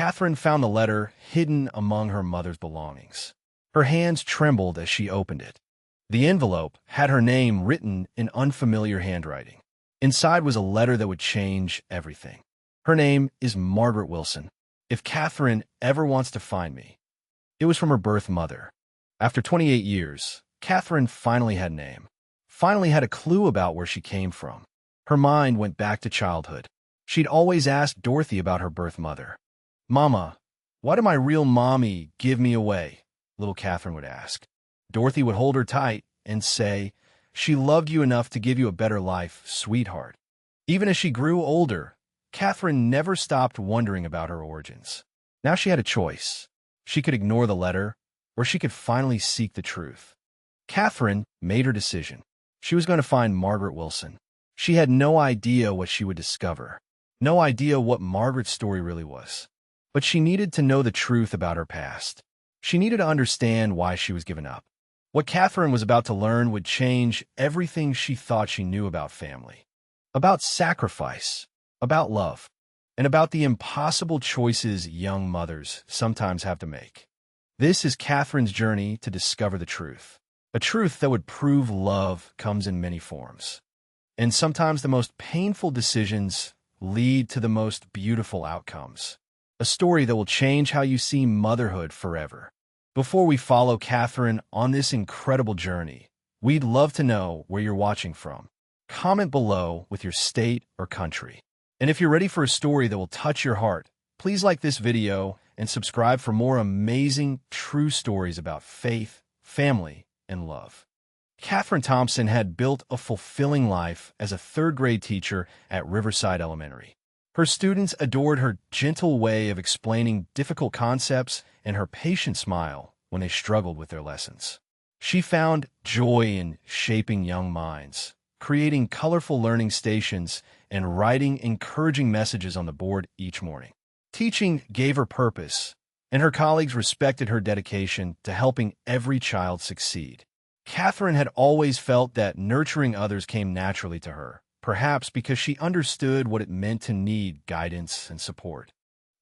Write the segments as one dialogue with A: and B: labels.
A: Katherine found the letter hidden among her mother's belongings. Her hands trembled as she opened it. The envelope had her name written in unfamiliar handwriting. Inside was a letter that would change everything. Her name is Margaret Wilson. If Katherine ever wants to find me. It was from her birth mother. After 28 years, Katherine finally had a name. Finally had a clue about where she came from. Her mind went back to childhood. She'd always asked Dorothy about her birth mother. "Mama, why did my real mommy give me away?" little Katherine would ask. Dorothy would hold her tight and say, "She loved you enough to give you a better life, sweetheart." Even as she grew older, Katherine never stopped wondering about her origins. Now she had a choice. She could ignore the letter, or she could finally seek the truth. Katherine made her decision. She was going to find Margaret Wilson. She had no idea what she would discover, no idea what Margaret's story really was. But she needed to know the truth about her past. She needed to understand why she was given up. What Katherine was about to learn would change everything she thought she knew about family, about sacrifice, about love, and about the impossible choices young mothers sometimes have to make. This is Katherine's journey to discover the truth, a truth that would prove love comes in many forms. And sometimes the most painful decisions lead to the most beautiful outcomes. A story that will change how you see motherhood forever. Before we follow Katherine on this incredible journey, we'd love to know where you're watching from. Comment below with your state or country. And if you're ready for a story that will touch your heart, please like this video and subscribe for more amazing, true stories about faith, family, and love. Katherine Thompson had built a fulfilling life as a third-grade teacher at Riverside Elementary. Her students adored her gentle way of explaining difficult concepts and her patient smile when they struggled with their lessons. She found joy in shaping young minds, creating colorful learning stations, and writing encouraging messages on the board each morning. Teaching gave her purpose, and her colleagues respected her dedication to helping every child succeed. Katherine had always felt that nurturing others came naturally to her, perhaps because she understood what it meant to need guidance and support.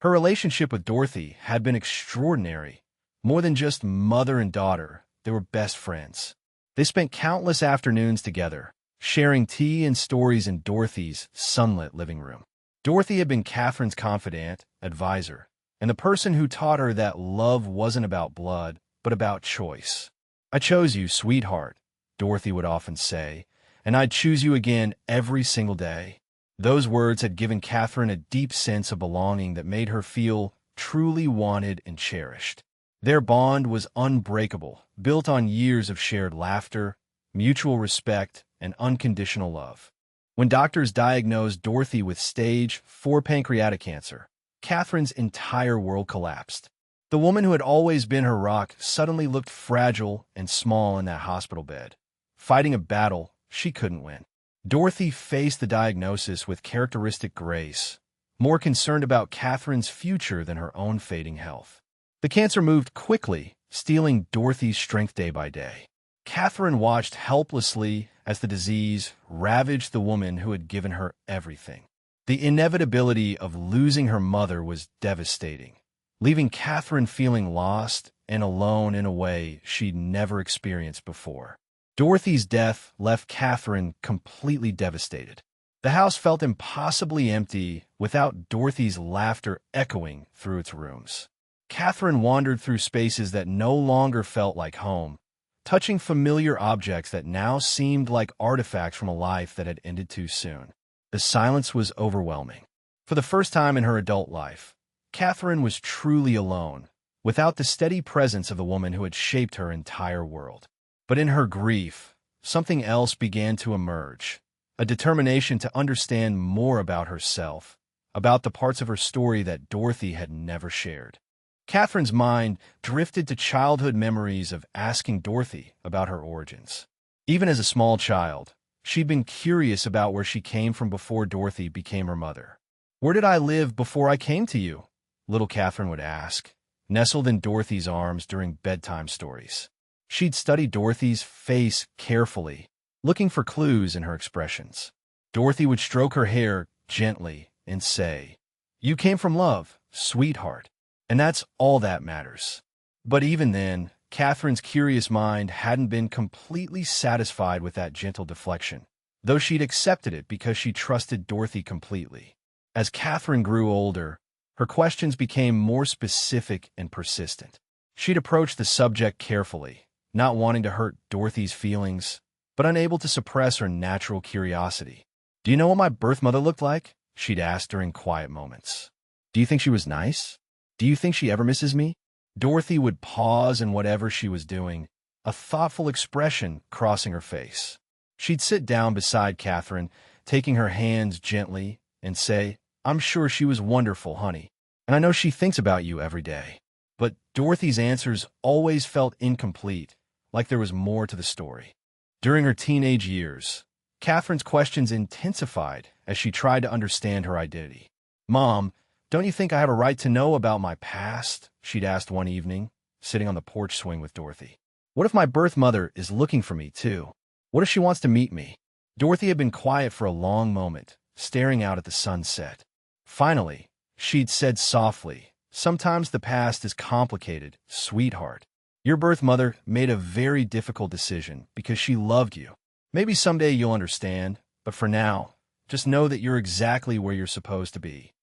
A: Her relationship with Dorothy had been extraordinary. More than just mother and daughter, they were best friends. They spent countless afternoons together, sharing tea and stories in Dorothy's sunlit living room. Dorothy had been Katherine's confidant, advisor, and the person who taught her that love wasn't about blood, but about choice. "I chose you, sweetheart," Dorothy would often say, "and I'd choose you again every single day." Those words had given Katherine a deep sense of belonging that made her feel truly wanted and cherished. Their bond was unbreakable, built on years of shared laughter, mutual respect, and unconditional love. When doctors diagnosed Dorothy with stage 4 pancreatic cancer, Katherine's entire world collapsed. The woman who had always been her rock suddenly looked fragile and small in that hospital bed, fighting a battle she couldn't win. Dorothy faced the diagnosis with characteristic grace, more concerned about Katherine's future than her own fading health. The cancer moved quickly, stealing Dorothy's strength day by day. Katherine watched helplessly as the disease ravaged the woman who had given her everything. The inevitability of losing her mother was devastating, leaving Katherine feeling lost and alone in a way she'd never experienced before. Dorothy's death left Katherine completely devastated. The house felt impossibly empty without Dorothy's laughter echoing through its rooms. Katherine wandered through spaces that no longer felt like home, touching familiar objects that now seemed like artifacts from a life that had ended too soon. The silence was overwhelming. For the first time in her adult life, Katherine was truly alone, without the steady presence of the woman who had shaped her entire world. But in her grief, something else began to emerge, a determination to understand more about herself, about the parts of her story that Dorothy had never shared. Katherine's mind drifted to childhood memories of asking Dorothy about her origins. Even as a small child, she'd been curious about where she came from before Dorothy became her mother. "Where did I live before I came to you?" little Katherine would ask, nestled in Dorothy's arms during bedtime stories. She'd study Dorothy's face carefully, looking for clues in her expressions. Dorothy would stroke her hair gently and say, You came from love, sweetheart, and that's all that matters. But even then, Catherine's curious mind hadn't been completely satisfied with that gentle deflection, though she'd accepted it because she trusted Dorothy completely. As Catherine grew older, her questions became more specific and persistent. She'd approach the subject carefully, not wanting to hurt Dorothy's feelings, but unable to suppress her natural curiosity. "Do you know what my birth mother looked like?" she'd ask during quiet moments. "Do you think she was nice? Do you think she ever misses me?" Dorothy would pause in whatever she was doing, a thoughtful expression crossing her face. She'd sit down beside Catherine, taking her hands gently, and say, "I'm sure she was wonderful, honey, and I know she thinks about you every day." But Dorothy's answers always felt incomplete, like there was more to the story. During her teenage years, Catherine's questions intensified as she tried to understand her identity. "Mom, don't you think I have a right to know about my past?" she'd asked one evening, sitting on the porch swing with Dorothy. "What if my birth mother is looking for me, too? What if she wants to meet me?" Dorothy had been quiet for a long moment, staring out at the sunset. Finally, she'd said softly, "Sometimes the past is complicated, sweetheart. Your birth mother made a very difficult decision because she loved you. Maybe someday you'll understand, but for now, just know that you're exactly where you're supposed to be."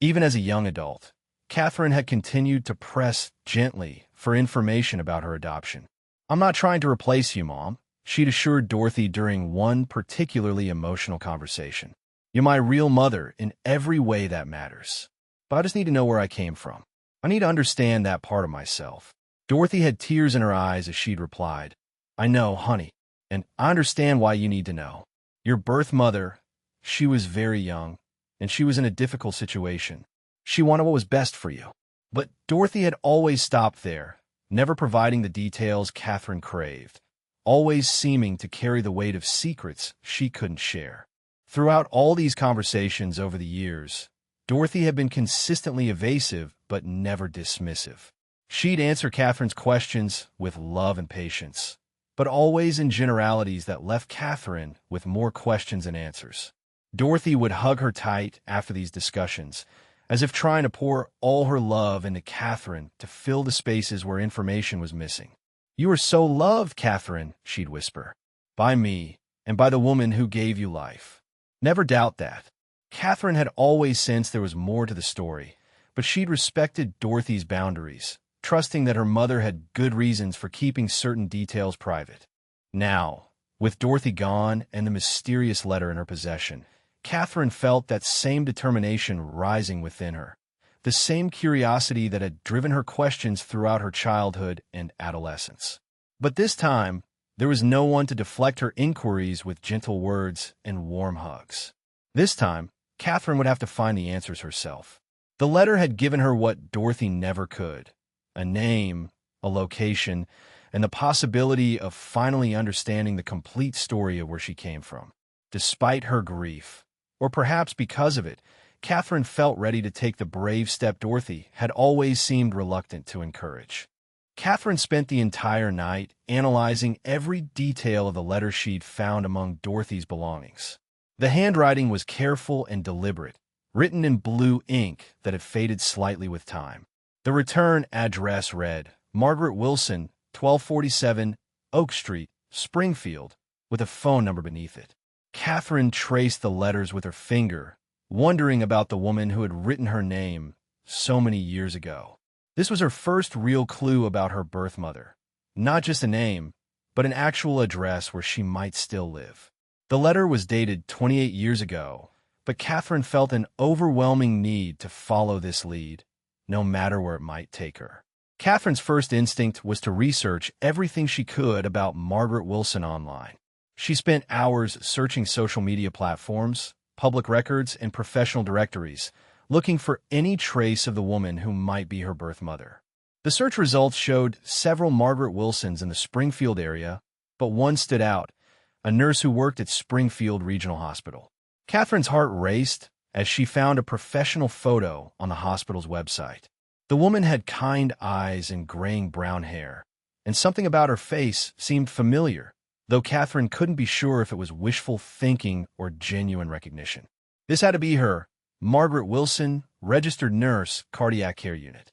A: Even as a young adult, Catherine had continued to press gently for information about her adoption. "I'm not trying to replace you, Mom," she'd assured Dorothy during one particularly emotional conversation. "You're my real mother in every way that matters. But I just need to know where I came from. I need to understand that part of myself." Dorothy had tears in her eyes as she'd replied, "I know, honey, and I understand why you need to know. Your birth mother, she was very young, and she was in a difficult situation. She wanted what was best for you." But Dorothy had always stopped there, never providing the details Catherine craved, always seeming to carry the weight of secrets she couldn't share. Throughout all these conversations over the years, Dorothy had been consistently evasive but never dismissive. She'd answer Catherine's questions with love and patience, but always in generalities that left Catherine with more questions than answers. Dorothy would hug her tight after these discussions, as if trying to pour all her love into Catherine to fill the spaces where information was missing. "You are so loved, Catherine," she'd whisper, "by me and by the woman who gave you life. Never doubt that." Catherine had always sensed there was more to the story, but she'd respected Dorothy's boundaries, trusting that her mother had good reasons for keeping certain details private. Now, with Dorothy gone and the mysterious letter in her possession, Catherine felt that same determination rising within her, the same curiosity that had driven her questions throughout her childhood and adolescence. But this time, there was no one to deflect her inquiries with gentle words and warm hugs. This time, Catherine would have to find the answers herself. The letter had given her what Dorothy never could: a name, a location, and the possibility of finally understanding the complete story of where she came from. Despite her grief, or perhaps because of it, Catherine felt ready to take the brave step Dorothy had always seemed reluctant to encourage. Catherine spent the entire night analyzing every detail of the letter she'd found among Dorothy's belongings. The handwriting was careful and deliberate, written in blue ink that had faded slightly with time. The return address read, Margaret Wilson, 1247 Oak Street, Springfield, with a phone number beneath it. Catherine traced the letters with her finger, wondering about the woman who had written her name so many years ago. This was her first real clue about her birth mother. Not just a name, but an actual address where she might still live. The letter was dated 28 years ago, but Catherine felt an overwhelming need to follow this lead, no matter where it might take her. Catherine's first instinct was to research everything she could about Margaret Wilson online. She spent hours searching social media platforms, public records, and professional directories, looking for any trace of the woman who might be her birth mother. The search results showed several Margaret Wilsons in the Springfield area, but one stood out: a nurse who worked at Springfield Regional Hospital. Catherine's heart raced as she found a professional photo on the hospital's website. The woman had kind eyes and graying brown hair, and something about her face seemed familiar, though Catherine couldn't be sure if it was wishful thinking or genuine recognition. This had to be her, Margaret Wilson, registered nurse, cardiac care unit.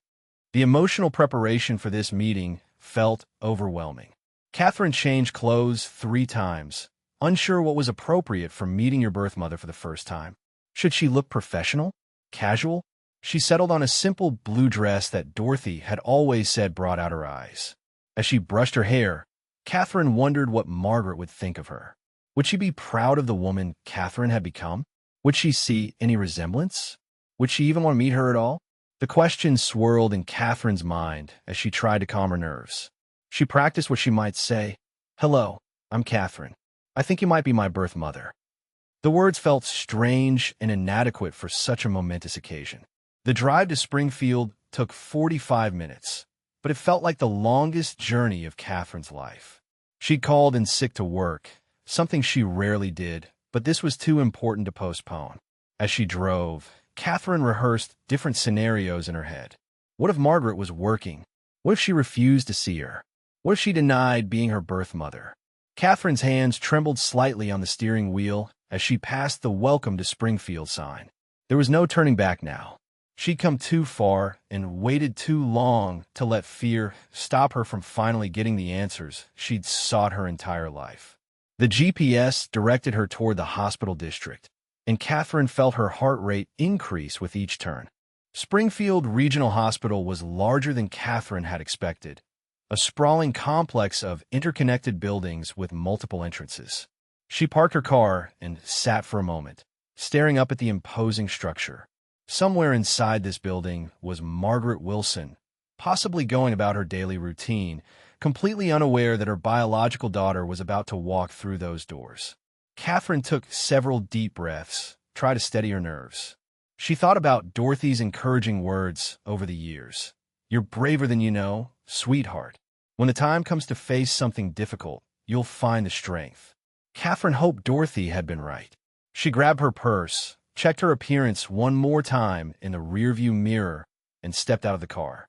A: The emotional preparation for this meeting felt overwhelming. Katherine changed clothes 3 times, unsure what was appropriate for meeting your birth mother for the first time. Should she look professional? Casual? She settled on a simple blue dress that Dorothy had always said brought out her eyes. As she brushed her hair, Katherine wondered what Margaret would think of her. Would she be proud of the woman Katherine had become? Would she see any resemblance? Would she even want to meet her at all? The question swirled in Katherine's mind as she tried to calm her nerves. She practiced what she might say. "Hello, I'm Katherine. I think you might be my birth mother." The words felt strange and inadequate for such a momentous occasion. The drive to Springfield took 45 minutes, but it felt like the longest journey of Katherine's life. She'd called in sick to work, something she rarely did, but this was too important to postpone. As she drove, Katherine rehearsed different scenarios in her head. What if Margaret was working? What if she refused to see her? What if she denied being her birth mother? Katherine's hands trembled slightly on the steering wheel as she passed the "Welcome to Springfield" sign. There was no turning back now. She'd come too far and waited too long to let fear stop her from finally getting the answers she'd sought her entire life. The GPS directed her toward the hospital district, and Katherine felt her heart rate increase with each turn. Springfield Regional Hospital was larger than Katherine had expected, a sprawling complex of interconnected buildings with multiple entrances. She parked her car and sat for a moment, staring up at the imposing structure. Somewhere inside this building was Margaret Wilson, possibly going about her daily routine, completely unaware that her biological daughter was about to walk through those doors. Katherine took several deep breaths, tried to steady her nerves. She thought about Dorothy's encouraging words over the years. "You're braver than you know, sweetheart. When the time comes to face something difficult, you'll find the strength." Katherine hoped Dorothy had been right. She grabbed her purse, checked her appearance one more time in the rearview mirror, and stepped out of the car.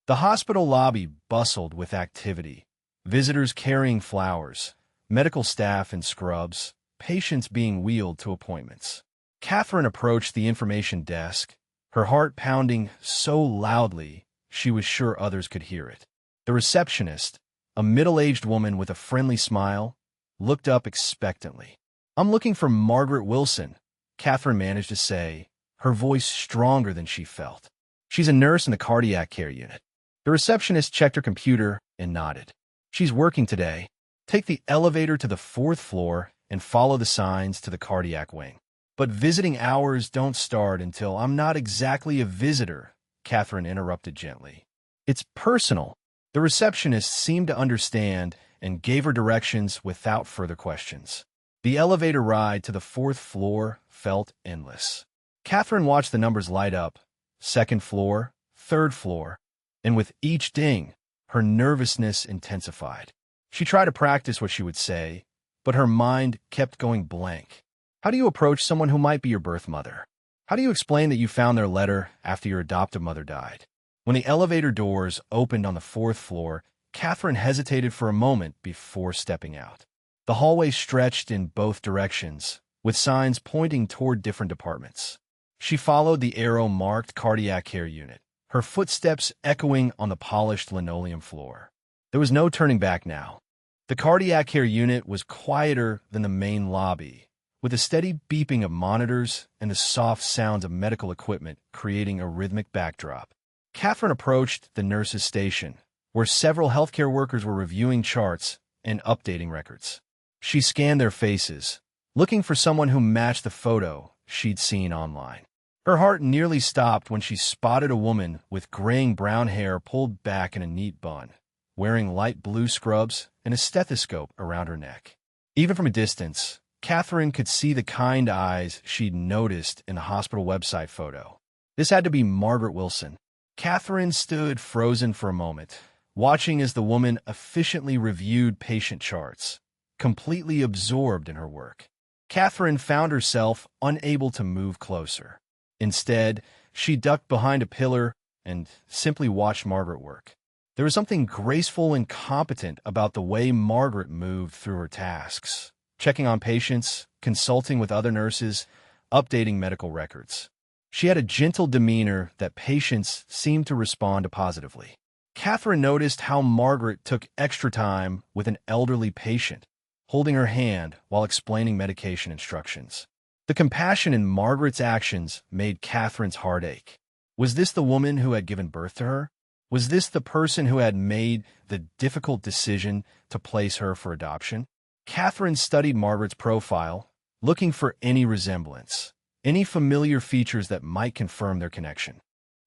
A: The hospital lobby bustled with activity. Visitors carrying flowers, medical staff in scrubs, patients being wheeled to appointments. Katherine approached the information desk, her heart pounding so loudly she was sure others could hear it. The receptionist, a middle-aged woman with a friendly smile, looked up expectantly. "I'm looking for Margaret Wilson," Katherine managed to say, her voice stronger than she felt. "She's a nurse in the cardiac care unit." The receptionist checked her computer and nodded. "She's working today. Take the elevator to the 4th floor and follow the signs to the cardiac wing. But visiting hours don't start until—" "I'm not exactly a visitor," Katherine interrupted gently. "It's personal." The receptionist seemed to understand and gave her directions without further questions. The elevator ride to the 4th floor felt endless. Katherine watched the numbers light up: 2nd floor, 3rd floor, and with each ding, her nervousness intensified. She tried to practice what she would say, but her mind kept going blank. How do you approach someone who might be your birth mother? How do you explain that you found their letter after your adoptive mother died? When the elevator doors opened on the 4th floor, Katherine hesitated for a moment before stepping out. The hallway stretched in both directions, with signs pointing toward different departments. She followed the arrow-marked cardiac care unit, her footsteps echoing on the polished linoleum floor. There was no turning back now. The cardiac care unit was quieter than the main lobby, with a steady beeping of monitors and the soft sounds of medical equipment creating a rhythmic backdrop. Katherine approached the nurses' station, where several healthcare workers were reviewing charts and updating records. She scanned their faces, looking for someone who matched the photo she'd seen online. Her heart nearly stopped when she spotted a woman with graying brown hair pulled back in a neat bun, wearing light blue scrubs and a stethoscope around her neck. Even from a distance, Katherine could see the kind eyes she'd noticed in the hospital website photo. This had to be Margaret Wilson. Katherine stood frozen for a moment, watching as the woman efficiently reviewed patient charts, completely absorbed in her work. Katherine found herself unable to move closer. Instead, she ducked behind a pillar and simply watched Margaret work. There was something graceful and competent about the way Margaret moved through her tasks, checking on patients, consulting with other nurses, updating medical records. She had a gentle demeanor that patients seemed to respond to positively. Katherine noticed how Margaret took extra time with an elderly patient, holding her hand while explaining medication instructions. The compassion in Margaret's actions made Katherine's heart ache. Was this the woman who had given birth to her? Was this the person who had made the difficult decision to place her for adoption? Katherine studied Margaret's profile, looking for any resemblance, any familiar features that might confirm their connection.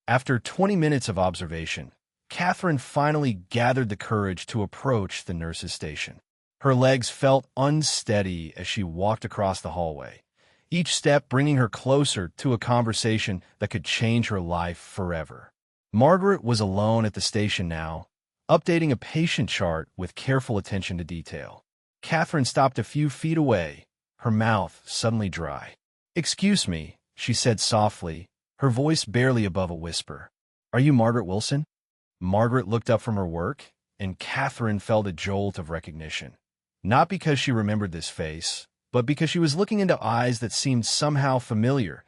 A: After 20 minutes of observation, Katherine finally gathered the courage to approach the nurse's station. Her legs felt unsteady as she walked across the hallway, each step bringing her closer to a conversation that could change her life forever. Margaret was alone at the station now, updating a patient chart with careful attention to detail. Katherine stopped a few feet away, her mouth suddenly dry. "Excuse me," she said softly, her voice barely above a whisper. "Are you Margaret Wilson?" Margaret looked up from her work, and Katherine felt a jolt of recognition. Not because she remembered this face, but because she was looking into eyes that seemed somehow familiar,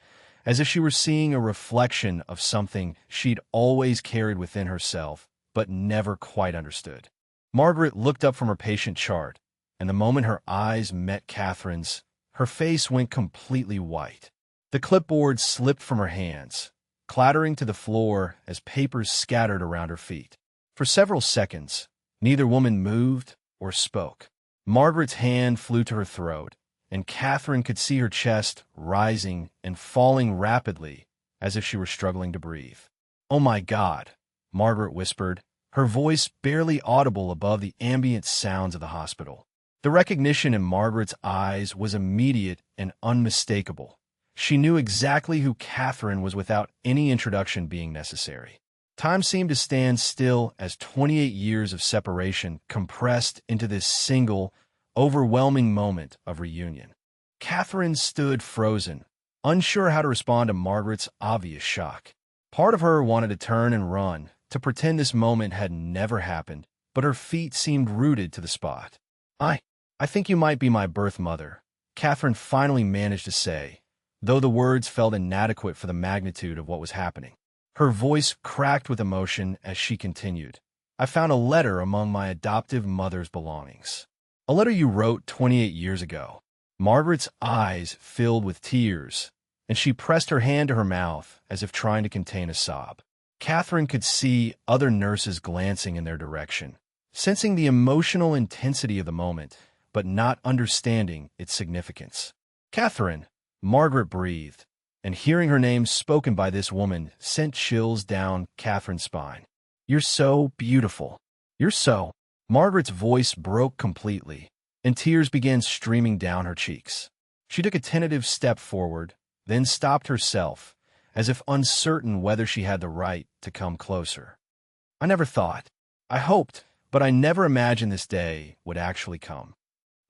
A: as if she were seeing a reflection of something she'd always carried within herself, but never quite understood. Margaret looked up from her patient chart, and the moment her eyes met Katherine's, her face went completely white. The clipboard slipped from her hands, clattering to the floor as papers scattered around her feet. For several seconds, neither woman moved or spoke. Margaret's hand flew to her throat, and Katherine could see her chest rising and falling rapidly as if she were struggling to breathe. "Oh my God," Margaret whispered, her voice barely audible above the ambient sounds of the hospital. The recognition in Margaret's eyes was immediate and unmistakable. She knew exactly who Katherine was without any introduction being necessary. Time seemed to stand still as 28 years of separation compressed into this single, overwhelming moment of reunion. Katherine stood frozen, unsure how to respond to Margaret's obvious shock. Part of her wanted to turn and run, to pretend this moment had never happened, but her feet seemed rooted to the spot. I think you might be my birth mother," Katherine finally managed to say, though the words felt inadequate for the magnitude of what was happening. Her voice cracked with emotion as she continued. "I found a letter among my adoptive mother's belongings. A letter you wrote 28 years ago." Margaret's eyes filled with tears, and she pressed her hand to her mouth as if trying to contain a sob. Katherine could see other nurses glancing in their direction, sensing the emotional intensity of the moment, but not understanding its significance. "Katherine," Margaret breathed, and hearing her name spoken by this woman sent chills down Katherine's spine. "You're so beautiful. You're so—" Margaret's voice broke completely, and tears began streaming down her cheeks. She took a tentative step forward, then stopped herself, as if uncertain whether she had the right to come closer. "I never thought. I hoped, but I never imagined this day would actually come."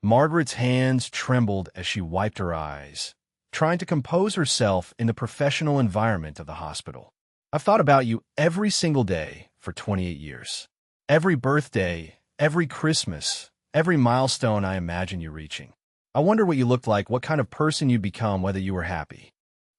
A: Margaret's hands trembled as she wiped her eyes, trying to compose herself in the professional environment of the hospital. "I've thought about you every single day for 28 years. Every birthday, every Christmas, every milestone I imagine you reaching. I wonder what you looked like, what kind of person you'd become, whether you were happy."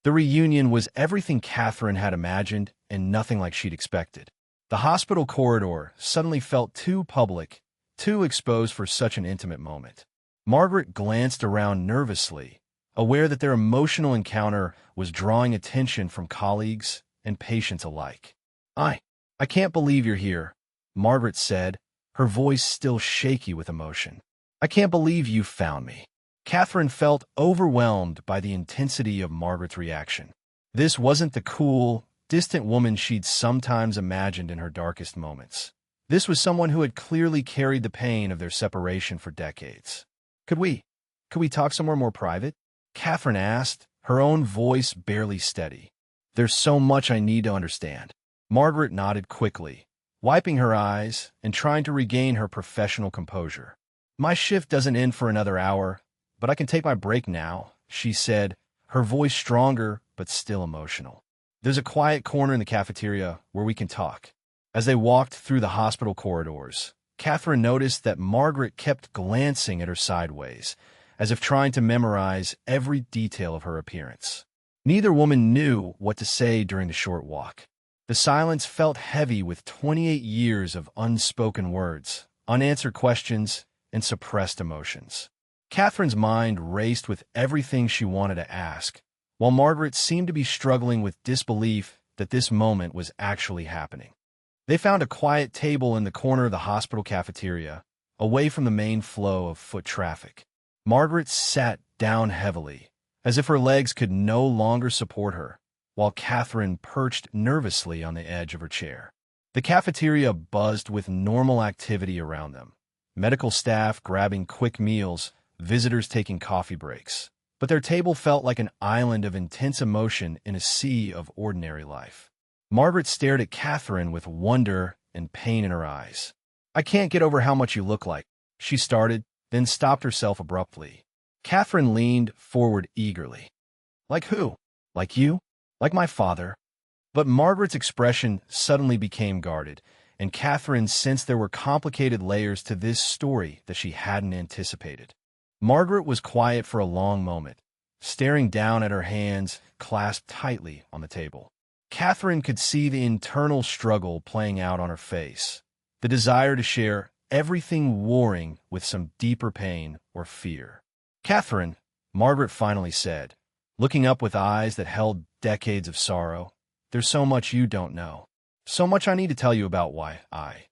A: The reunion was everything Katherine had imagined and nothing like she'd expected. The hospital corridor suddenly felt too public, too exposed for such an intimate moment. Margaret glanced around nervously, aware that their emotional encounter was drawing attention from colleagues and patients alike. I can't believe you're here," Margaret said, her voice still shaky with emotion. "I can't believe you found me." Katherine felt overwhelmed by the intensity of Margaret's reaction. This wasn't the cool, distant woman she'd sometimes imagined in her darkest moments. This was someone who had clearly carried the pain of their separation for decades. Could we talk somewhere more private?" Katherine asked, her own voice barely steady. "There's so much I need to understand." Margaret nodded quickly, wiping her eyes and trying to regain her professional composure. "My shift doesn't end for another hour, but I can take my break now," she said, her voice stronger but still emotional. "There's a quiet corner in the cafeteria where we can talk." As they walked through the hospital corridors, Katherine noticed that Margaret kept glancing at her sideways, as if trying to memorize every detail of her appearance. Neither woman knew what to say during the short walk. The silence felt heavy with 28 years of unspoken words, unanswered questions, and suppressed emotions. Catherine's mind raced with everything she wanted to ask, while Margaret seemed to be struggling with disbelief that this moment was actually happening. They found a quiet table in the corner of the hospital cafeteria, away from the main flow of foot traffic. Margaret sat down heavily, as if her legs could no longer support her, while Catherine perched nervously on the edge of her chair. The cafeteria buzzed with normal activity around them. Medical staff grabbing quick meals, visitors taking coffee breaks. But their table felt like an island of intense emotion in a sea of ordinary life. Margaret stared at Catherine with wonder and pain in her eyes. "I can't get over how much you look like," she started, then stopped herself abruptly. Catherine leaned forward eagerly. "Like who? Like you? Like my father?" But Margaret's expression suddenly became guarded, and Catherine sensed there were complicated layers to this story that she hadn't anticipated. Margaret was quiet for a long moment, staring down at her hands clasped tightly on the table. Catherine could see the internal struggle playing out on her face, the desire to share everything warring with some deeper pain or fear. "Catherine," Margaret finally said, looking up with eyes that held decades of sorrow, "there's so much you don't know. So much I need to tell you about why I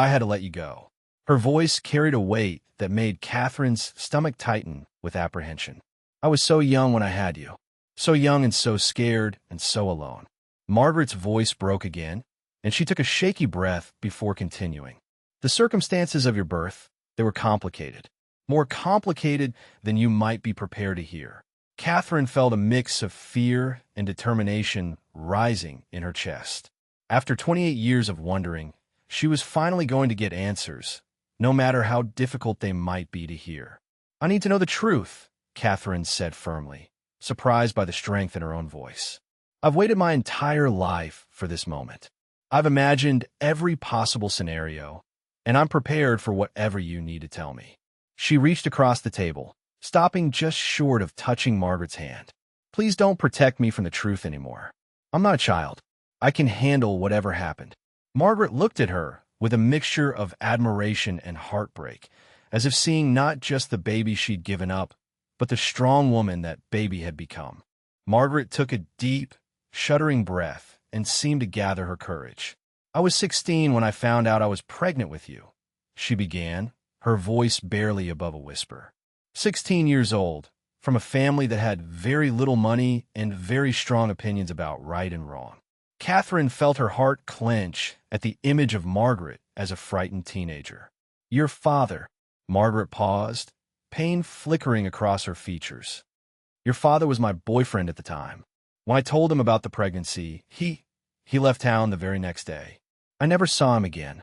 A: had to let you go." Her voice carried a weight that made Catherine's stomach tighten with apprehension. "I was so young when I had you. So young and so scared and so alone." Margaret's voice broke again, and she took a shaky breath before continuing. "The circumstances of your birth, they were complicated. More complicated than you might be prepared to hear." Catherine felt a mix of fear and determination rising in her chest. After 28 years of wondering, she was finally going to get answers, no matter how difficult they might be to hear. "I need to know the truth," Catherine said firmly, surprised by the strength in her own voice. "I've waited my entire life for this moment. I've imagined every possible scenario, and I'm prepared for whatever you need to tell me." She reached across the table, stopping just short of touching Margaret's hand. "Please don't protect me from the truth anymore. I'm not a child. I can handle whatever happened." Margaret looked at her with a mixture of admiration and heartbreak, as if seeing not just the baby she'd given up, but the strong woman that baby had become. Margaret took a deep, shuddering breath and seemed to gather her courage. "I was 16 when I found out I was pregnant with you," she began, her voice barely above a whisper. 16 years old, from a family that had very little money and very strong opinions about right and wrong. Catherine felt her heart clench at the image of Margaret as a frightened teenager. "Your father," Margaret paused, pain flickering across her features. "Your father was my boyfriend at the time. When I told him about the pregnancy, he left town the very next day. I never saw him again."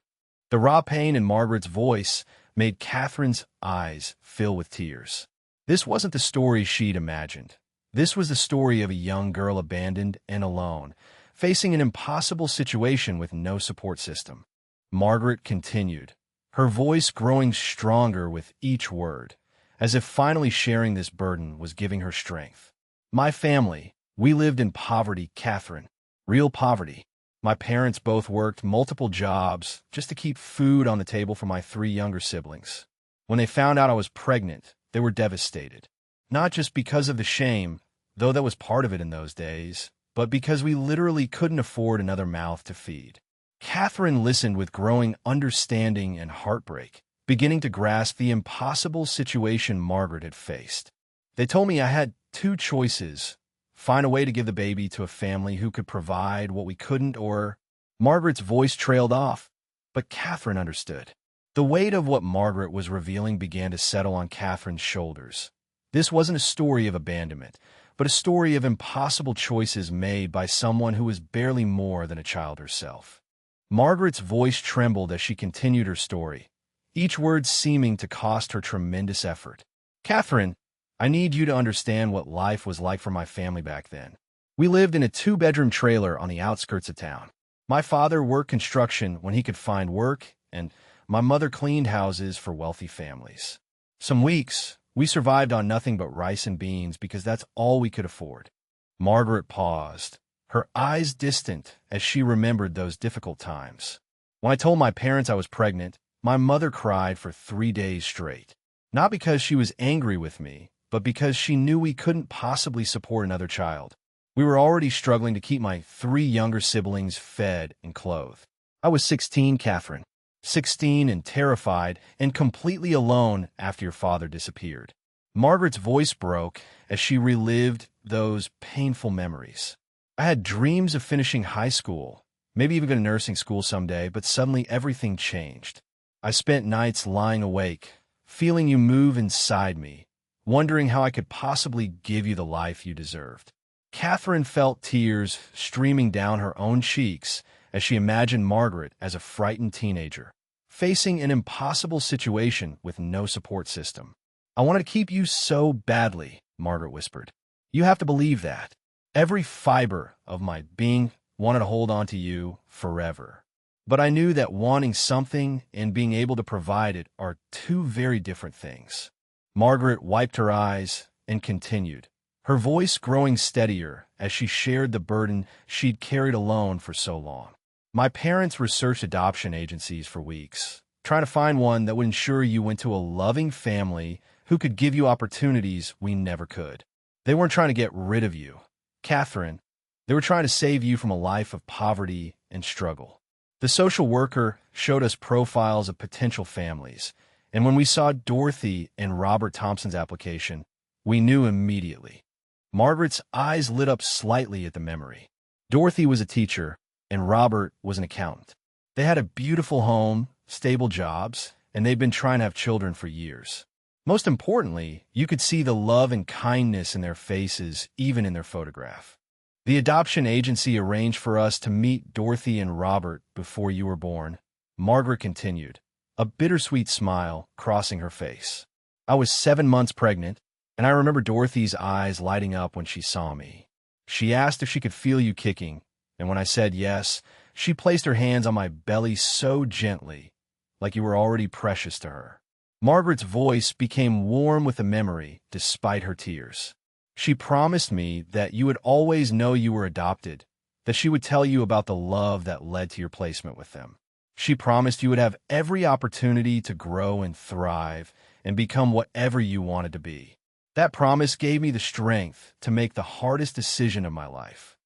A: The raw pain in Margaret's voice made Catherine's eyes fill with tears. This wasn't the story she'd imagined. This was the story of a young girl abandoned and alone, facing an impossible situation with no support system. Margaret continued, her voice growing stronger with each word, as if finally sharing this burden was giving her strength. "My family, we lived in poverty, Catherine. Real poverty. My parents both worked multiple jobs just to keep food on the table for my 3 younger siblings. When they found out I was pregnant, they were devastated. Not just because of the shame, though that was part of it in those days, but because we literally couldn't afford another mouth to feed." Catherine listened with growing understanding and heartbreak, beginning to grasp the impossible situation Margaret had faced. "They told me I had 2 choices: find a way to give the baby to a family who could provide what we couldn't, or—" Margaret's voice trailed off, but Catherine understood. The weight of what Margaret was revealing began to settle on Catherine's shoulders. This wasn't a story of abandonment, but a story of impossible choices made by someone who was barely more than a child herself. Margaret's voice trembled as she continued her story, each word seeming to cost her tremendous effort. "Catherine, I need you to understand what life was like for my family back then. We lived in a 2-bedroom trailer on the outskirts of town. My father worked construction when he could find work, and my mother cleaned houses for wealthy families. Some weeks, we survived on nothing but rice and beans because that's all we could afford. Margaret paused, her eyes distant as she remembered those difficult times. When I told my parents I was pregnant, my mother cried for 3 days straight. Not because she was angry with me, but because she knew we couldn't possibly support another child. We were already struggling to keep my 3 younger siblings fed and clothed. I was 16, Katherine. 16 and terrified and completely alone after your father disappeared. Margaret's voice broke as she relived those painful memories. I had dreams of finishing high school, maybe even going to nursing school someday, but suddenly everything changed. I spent nights lying awake, feeling you move inside me, wondering how I could possibly give you the life you deserved. Katherine felt tears streaming down her own cheeks as she imagined Margaret as a frightened teenager, facing an impossible situation with no support system. I wanted to keep you so badly, Margaret whispered. You have to believe that. Every fiber of my being wanted to hold on to you forever. But I knew that wanting something and being able to provide it are two very different things. Margaret wiped her eyes and continued, her voice growing steadier as she shared the burden she'd carried alone for so long. My parents researched adoption agencies for weeks, trying to find one that would ensure you went to a loving family who could give you opportunities we never could. They weren't trying to get rid of you, Katherine. They were trying to save you from a life of poverty and struggle. The social worker showed us profiles of potential families, and when we saw Dorothy and Robert Thompson's application, we knew immediately. Margaret's eyes lit up slightly at the memory. Dorothy was a teacher, and Robert was an accountant. They had a beautiful home, stable jobs, and they'd been trying to have children for years. Most importantly, you could see the love and kindness in their faces, even in their photograph. The adoption agency arranged for us to meet Dorothy and Robert before you were born, Margaret continued, a bittersweet smile crossing her face. I was 7 months pregnant, and I remember Dorothy's eyes lighting up when she saw me. She asked if she could feel you kicking, and when I said yes, she placed her hands on my belly so gently, like you were already precious to her. Margaret's voice became warm with the memory, despite her tears. She promised me that you would always know you were adopted, that she would tell you about the love that led to your placement with them. She promised you would have every opportunity to grow and thrive and become whatever you wanted to be. That promise gave me the strength to make the hardest decision of my life.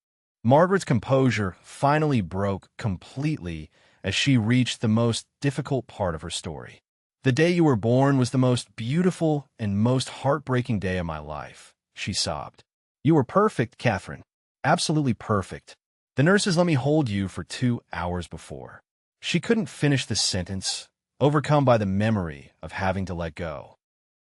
A: Margaret's composure finally broke completely as she reached the most difficult part of her story. The day you were born was the most beautiful and most heartbreaking day of my life, she sobbed. You were perfect, Katherine. Absolutely perfect. The nurses let me hold you for 2 hours before. She couldn't finish the sentence, overcome by the memory of having to let go.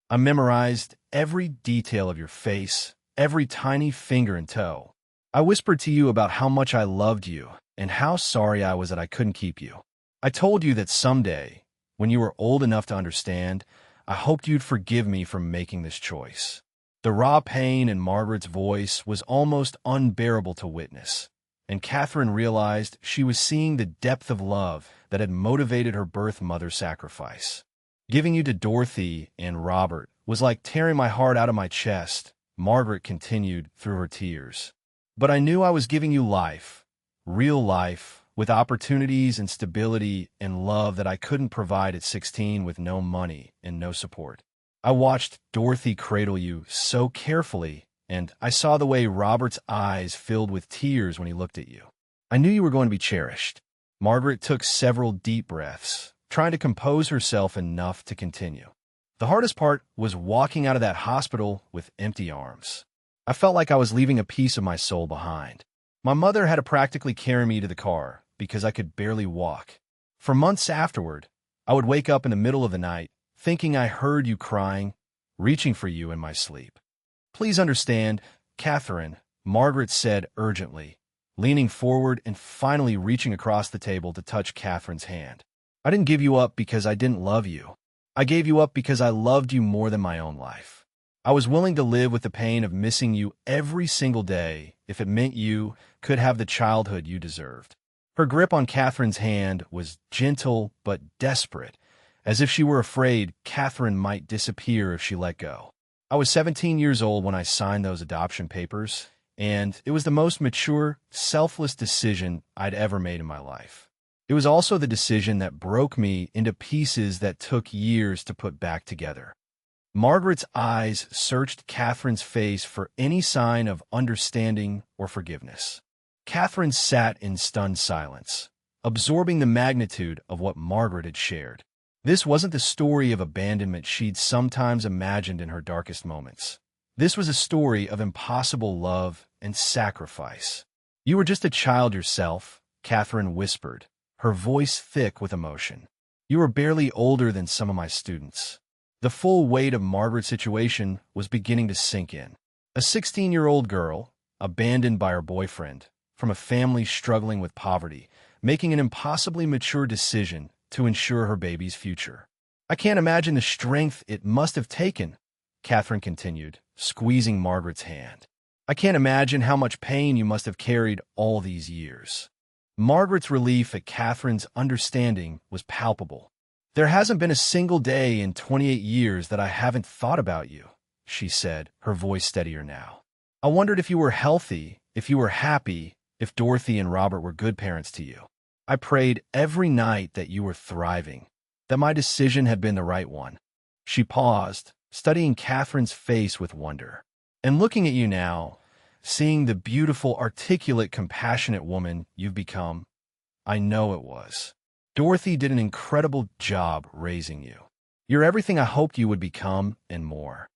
A: I memorized every detail of your face, every tiny finger and toe. I whispered to you about how much I loved you and how sorry I was that I couldn't keep you. I told you that someday, when you were old enough to understand, I hoped you'd forgive me for making this choice. The raw pain in Margaret's voice was almost unbearable to witness, and Katherine realized she was seeing the depth of love that had motivated her birth mother's sacrifice. Giving you to Dorothy and Robert was like tearing my heart out of my chest, Margaret continued through her tears. But I knew I was giving you life, real life, with opportunities and stability and love that I couldn't provide at 16 with no money and no support. I watched Dorothy cradle you so carefully, and I saw the way Robert's eyes filled with tears when he looked at you. I knew you were going to be cherished. Margaret took several deep breaths, trying to compose herself enough to continue. The hardest part was walking out of that hospital with empty arms. I felt like I was leaving a piece of my soul behind. My mother had to practically carry me to the car because I could barely walk. For months afterward, I would wake up in the middle of the night, thinking I heard you crying, reaching for you in my sleep. Please understand, Katherine, Margaret said urgently, leaning forward and finally reaching across the table to touch Katherine's hand. I didn't give you up because I didn't love you. I gave you up because I loved you more than my own life. I was willing to live with the pain of missing you every single day if it meant you could have the childhood you deserved. Her grip on Katherine's hand was gentle but desperate, as if she were afraid Katherine might disappear if she let go. I was 17 years old when I signed those adoption papers, and it was the most mature, selfless decision I'd ever made in my life. It was also the decision that broke me into pieces that took years to put back together. Margaret's eyes searched Catherine's face for any sign of understanding or forgiveness. Katherine sat in stunned silence, absorbing the magnitude of what Margaret had shared. This wasn't the story of abandonment she'd sometimes imagined in her darkest moments. This was a story of impossible love and sacrifice. "You were just a child yourself," Katherine whispered, her voice thick with emotion. "You were barely older than some of my students." The full weight of Margaret's situation was beginning to sink in. A 16-year-old girl, abandoned by her boyfriend, from a family struggling with poverty, making an impossibly mature decision to ensure her baby's future. "I can't imagine the strength it must have taken," Katherine continued, squeezing Margaret's hand. "I can't imagine how much pain you must have carried all these years." Margaret's relief at Catherine's understanding was palpable. "There hasn't been a single day in 28 years that I haven't thought about you," she said, her voice steadier now. "I wondered if you were healthy, if you were happy, if Dorothy and Robert were good parents to you. I prayed every night that you were thriving, that my decision had been the right one." She paused, studying Catherine's face with wonder. "And looking at you now, seeing the beautiful, articulate, compassionate woman you've become, I know it was. Dorothy did an incredible job raising you. You're everything I hoped you would become and more."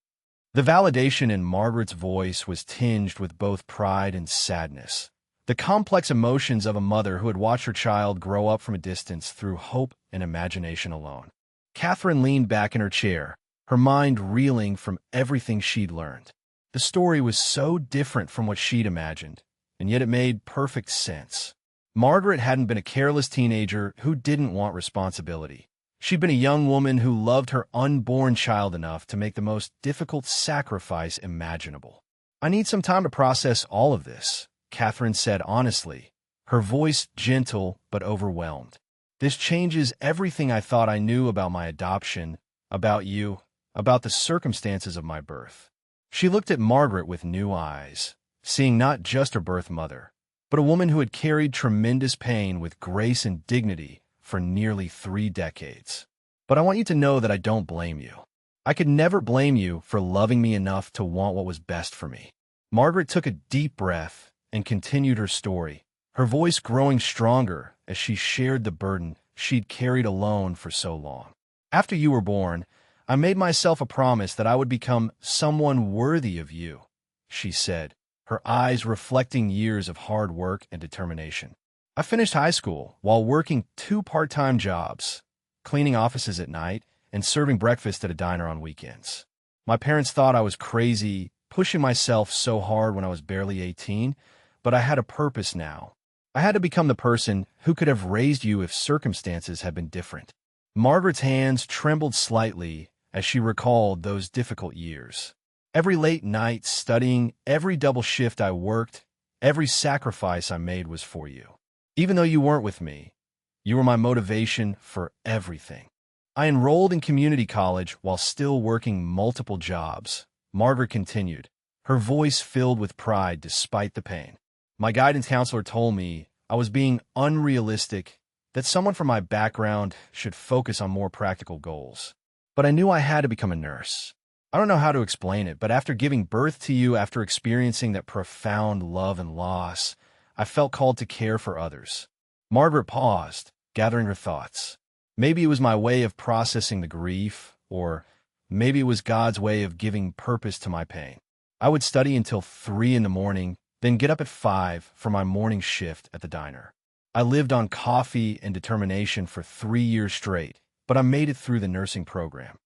A: The validation in Margaret's voice was tinged with both pride and sadness, the complex emotions of a mother who had watched her child grow up from a distance through hope and imagination alone. Katherine leaned back in her chair, her mind reeling from everything she'd learned. The story was so different from what she'd imagined, and yet it made perfect sense. Margaret hadn't been a careless teenager who didn't want responsibility. She'd been a young woman who loved her unborn child enough to make the most difficult sacrifice imaginable. "I need some time to process all of this," Katherine said honestly, her voice gentle but overwhelmed. "This changes everything I thought I knew about my adoption, about you, about the circumstances of my birth." She looked at Margaret with new eyes, seeing not just her birth mother, but a woman who had carried tremendous pain with grace and dignity for nearly 3 decades. "But I want you to know that I don't blame you. I could never blame you for loving me enough to want what was best for me." Margaret took a deep breath and continued her story, her voice growing stronger as she shared the burden she'd carried alone for so long. "After you were born, I made myself a promise that I would become someone worthy of you," she said, her eyes reflecting years of hard work and determination. "I finished high school while working 2 part-time jobs, cleaning offices at night and serving breakfast at a diner on weekends. My parents thought I was crazy, pushing myself so hard when I was barely 18, but I had a purpose now. I had to become the person who could have raised you if circumstances had been different." Margaret's hands trembled slightly as she recalled those difficult years. "Every late night studying, every double shift I worked, every sacrifice I made was for you. Even though you weren't with me, you were my motivation for everything. I enrolled in community college while still working multiple jobs," Margaret continued, her voice filled with pride despite the pain. "My guidance counselor told me I was being unrealistic, that someone from my background should focus on more practical goals. But I knew I had to become a nurse. I don't know how to explain it, but after giving birth to you, after experiencing that profound love and loss, I felt called to care for others." Margaret paused, gathering her thoughts. Maybe it was my way of processing the grief, or maybe it was God's way of giving purpose to my pain. I would study until 3 in the morning, then get up at 5 for my morning shift at the diner. I lived on coffee and determination for 3 years straight, but I made it through the nursing program.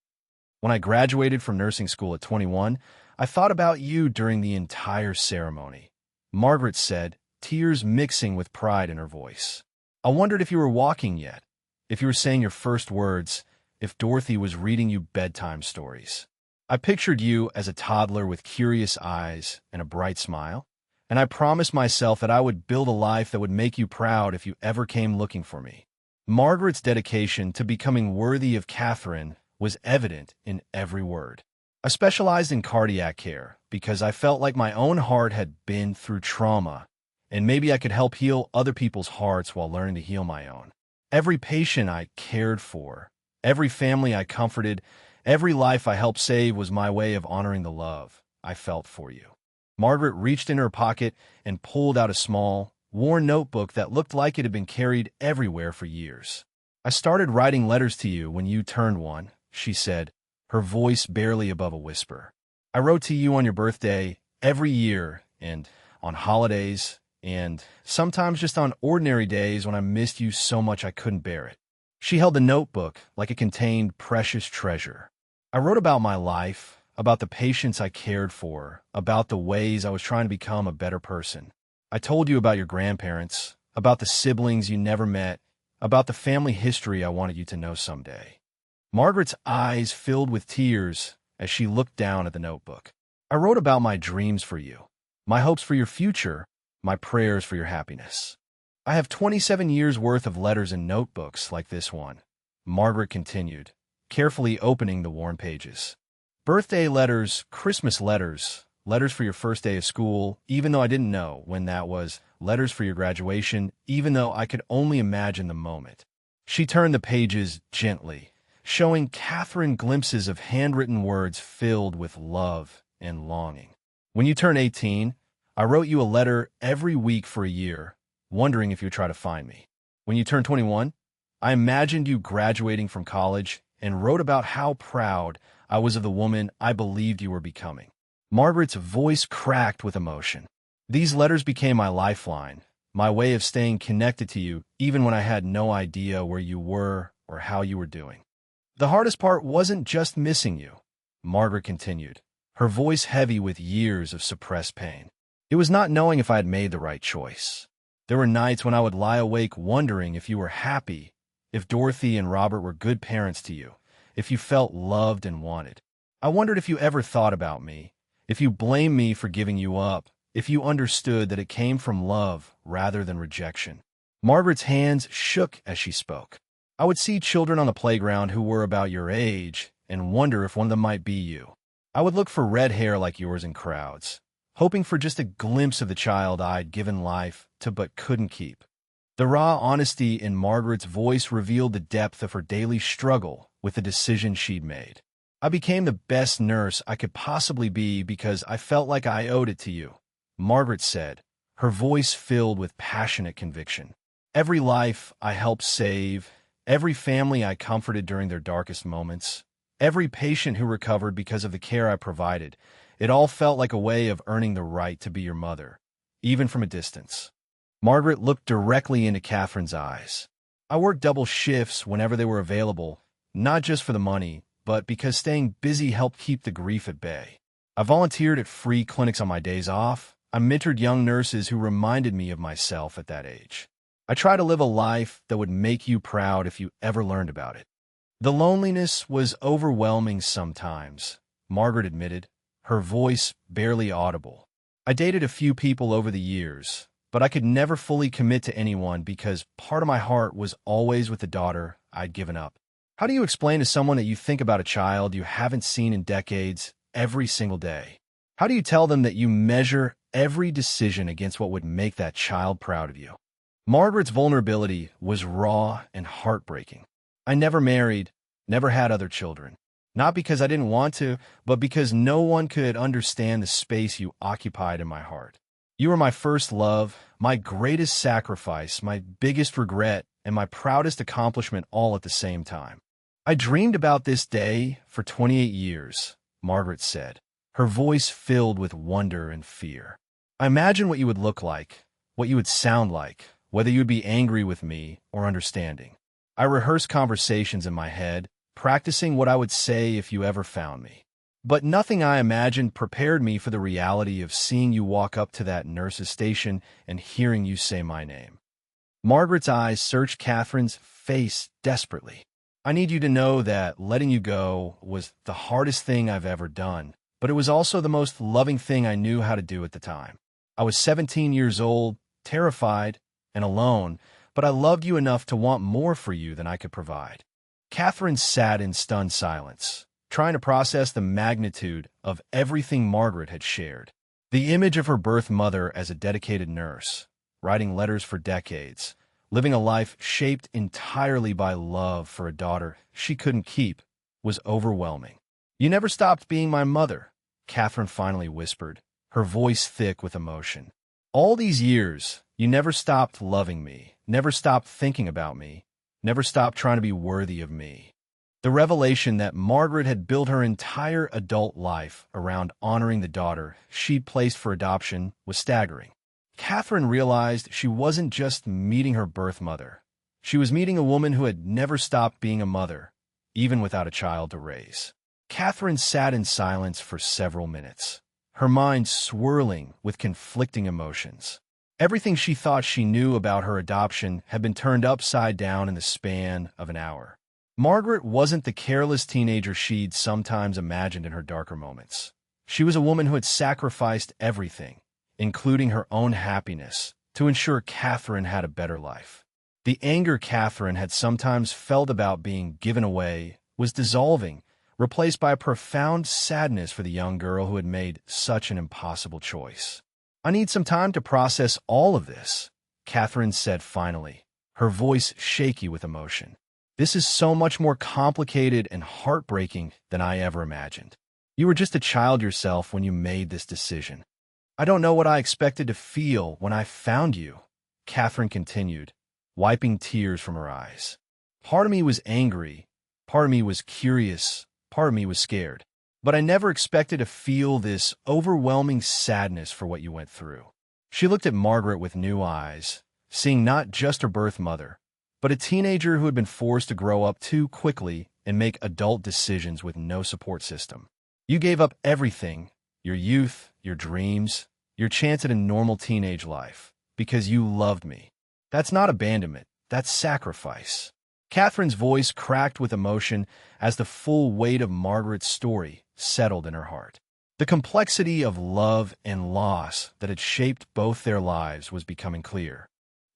A: When I graduated from nursing school at 21, I thought about you during the entire ceremony," Margaret said, tears mixing with pride in her voice. "I wondered if you were walking yet, if you were saying your first words, if Dorothy was reading you bedtime stories. I pictured you as a toddler with curious eyes and a bright smile, and I promised myself that I would build a life that would make you proud if you ever came looking for me." Margaret's dedication to becoming worthy of Katherine was evident in every word. "I specialized in cardiac care, because I felt like my own heart had been through trauma, and maybe I could help heal other people's hearts while learning to heal my own. Every patient I cared for, every family I comforted, every life I helped save was my way of honoring the love I felt for you. Margaret reached in her pocket and pulled out a small, worn notebook that looked like it had been carried everywhere for years. I started writing letters to you when you turned one, she said, her voice barely above a whisper. I wrote to you on your birthday every year, and on holidays, and sometimes just on ordinary days when I missed you so much I couldn't bear it. She held the notebook like it contained precious treasure. I wrote about my life, about the patients I cared for, about the ways I was trying to become a better person. I told you about your grandparents, about the siblings you never met, about the family history I wanted you to know someday. Margaret's eyes filled with tears as she looked down at the notebook. I wrote about my dreams for you, my hopes for your future, my prayers for your happiness. I have 27 years' worth of letters and notebooks like this one, Margaret continued, carefully opening the worn pages. Birthday letters, Christmas letters, letters for your first day of school, even though I didn't know when that was, letters for your graduation, even though I could only imagine the moment. She turned the pages gently, showing Katherine glimpses of handwritten words filled with love and longing. When you turn 18, I wrote you a letter every week for a year, wondering if you'd try to find me. When you turned 21, I imagined you graduating from college and wrote about how proud I was of the woman I believed you were becoming. Margaret's voice cracked with emotion. These letters became my lifeline, my way of staying connected to you even when I had no idea where you were or how you were doing. The hardest part wasn't just missing you, Margaret continued, her voice heavy with years of suppressed pain. It was not knowing if I had made the right choice. There were nights when I would lie awake wondering if you were happy, if Dorothy and Robert were good parents to you, if you felt loved and wanted. I wondered if you ever thought about me, if you blamed me for giving you up, if you understood that it came from love rather than rejection. Margaret's hands shook as she spoke. I would see children on the playground who were about your age and wonder if one of them might be you. I would look for red hair like yours in crowds, hoping for just a glimpse of the child I'd given life to but couldn't keep. The raw honesty in Margaret's voice revealed the depth of her daily struggle with the decision she'd made. I became the best nurse I could possibly be because I felt like I owed it to you, Margaret said, her voice filled with passionate conviction. Every life I helped save, every family I comforted during their darkest moments, every patient who recovered because of the care I provided, it all felt like a way of earning the right to be your mother, even from a distance. Margaret looked directly into Katherine's eyes. I worked double shifts whenever they were available, not just for the money, but because staying busy helped keep the grief at bay. I volunteered at free clinics on my days off. I mentored young nurses who reminded me of myself at that age. I tried to live a life that would make you proud if you ever learned about it. The loneliness was overwhelming sometimes, Margaret admitted, her voice barely audible. I dated a few people over the years, but I could never fully commit to anyone because part of my heart was always with the daughter I'd given up. How do you explain to someone that you think about a child you haven't seen in decades every single day? How do you tell them that you measure every decision against what would make that child proud of you? Margaret's vulnerability was raw and heartbreaking. I never married, never had other children. Not because I didn't want to, but because no one could understand the space you occupied in my heart. You were my first love, my greatest sacrifice, my biggest regret, and my proudest accomplishment all at the same time. I dreamed about this day for 28 years, Margaret said, her voice filled with wonder and fear. I imagined what you would look like, what you would sound like, whether you would be angry with me or understanding. I rehearsed conversations in my head, practicing what I would say if you ever found me. But nothing I imagined prepared me for the reality of seeing you walk up to that nurse's station and hearing you say my name. Margaret's eyes searched Katherine's face desperately. I need you to know that letting you go was the hardest thing I've ever done, but it was also the most loving thing I knew how to do at the time. I was 17 years old, terrified, and alone, but I loved you enough to want more for you than I could provide. Katherine sat in stunned silence, trying to process the magnitude of everything Margaret had shared. The image of her birth mother as a dedicated nurse, writing letters for decades, living a life shaped entirely by love for a daughter she couldn't keep, was overwhelming. "You never stopped being my mother," Katherine finally whispered, her voice thick with emotion. "All these years, you never stopped loving me, never stopped thinking about me, never stopped trying to be worthy of me." The revelation that Margaret had built her entire adult life around honoring the daughter she'd placed for adoption was staggering. Katherine realized she wasn't just meeting her birth mother. She was meeting a woman who had never stopped being a mother, even without a child to raise. Katherine sat in silence for several minutes, her mind swirling with conflicting emotions. Everything she thought she knew about her adoption had been turned upside down in the span of an hour. Margaret wasn't the careless teenager she'd sometimes imagined in her darker moments. She was a woman who had sacrificed everything, including her own happiness, to ensure Katherine had a better life. The anger Katherine had sometimes felt about being given away was dissolving, replaced by a profound sadness for the young girl who had made such an impossible choice. "I need some time to process all of this," Katherine said finally, her voice shaky with emotion. "This is so much more complicated and heartbreaking than I ever imagined. You were just a child yourself when you made this decision. I don't know what I expected to feel when I found you," Katherine continued, wiping tears from her eyes. "Part of me was angry, part of me was curious, part of me was scared. But I never expected to feel this overwhelming sadness for what you went through." She looked at Margaret with new eyes, seeing not just her birth mother, but a teenager who had been forced to grow up too quickly and make adult decisions with no support system. "You gave up everything, your youth, your dreams, your chance at a normal teenage life, because you loved me. That's not abandonment, that's sacrifice." Katherine's voice cracked with emotion as the full weight of Margaret's story settled in her heart. The complexity of love and loss that had shaped both their lives was becoming clear.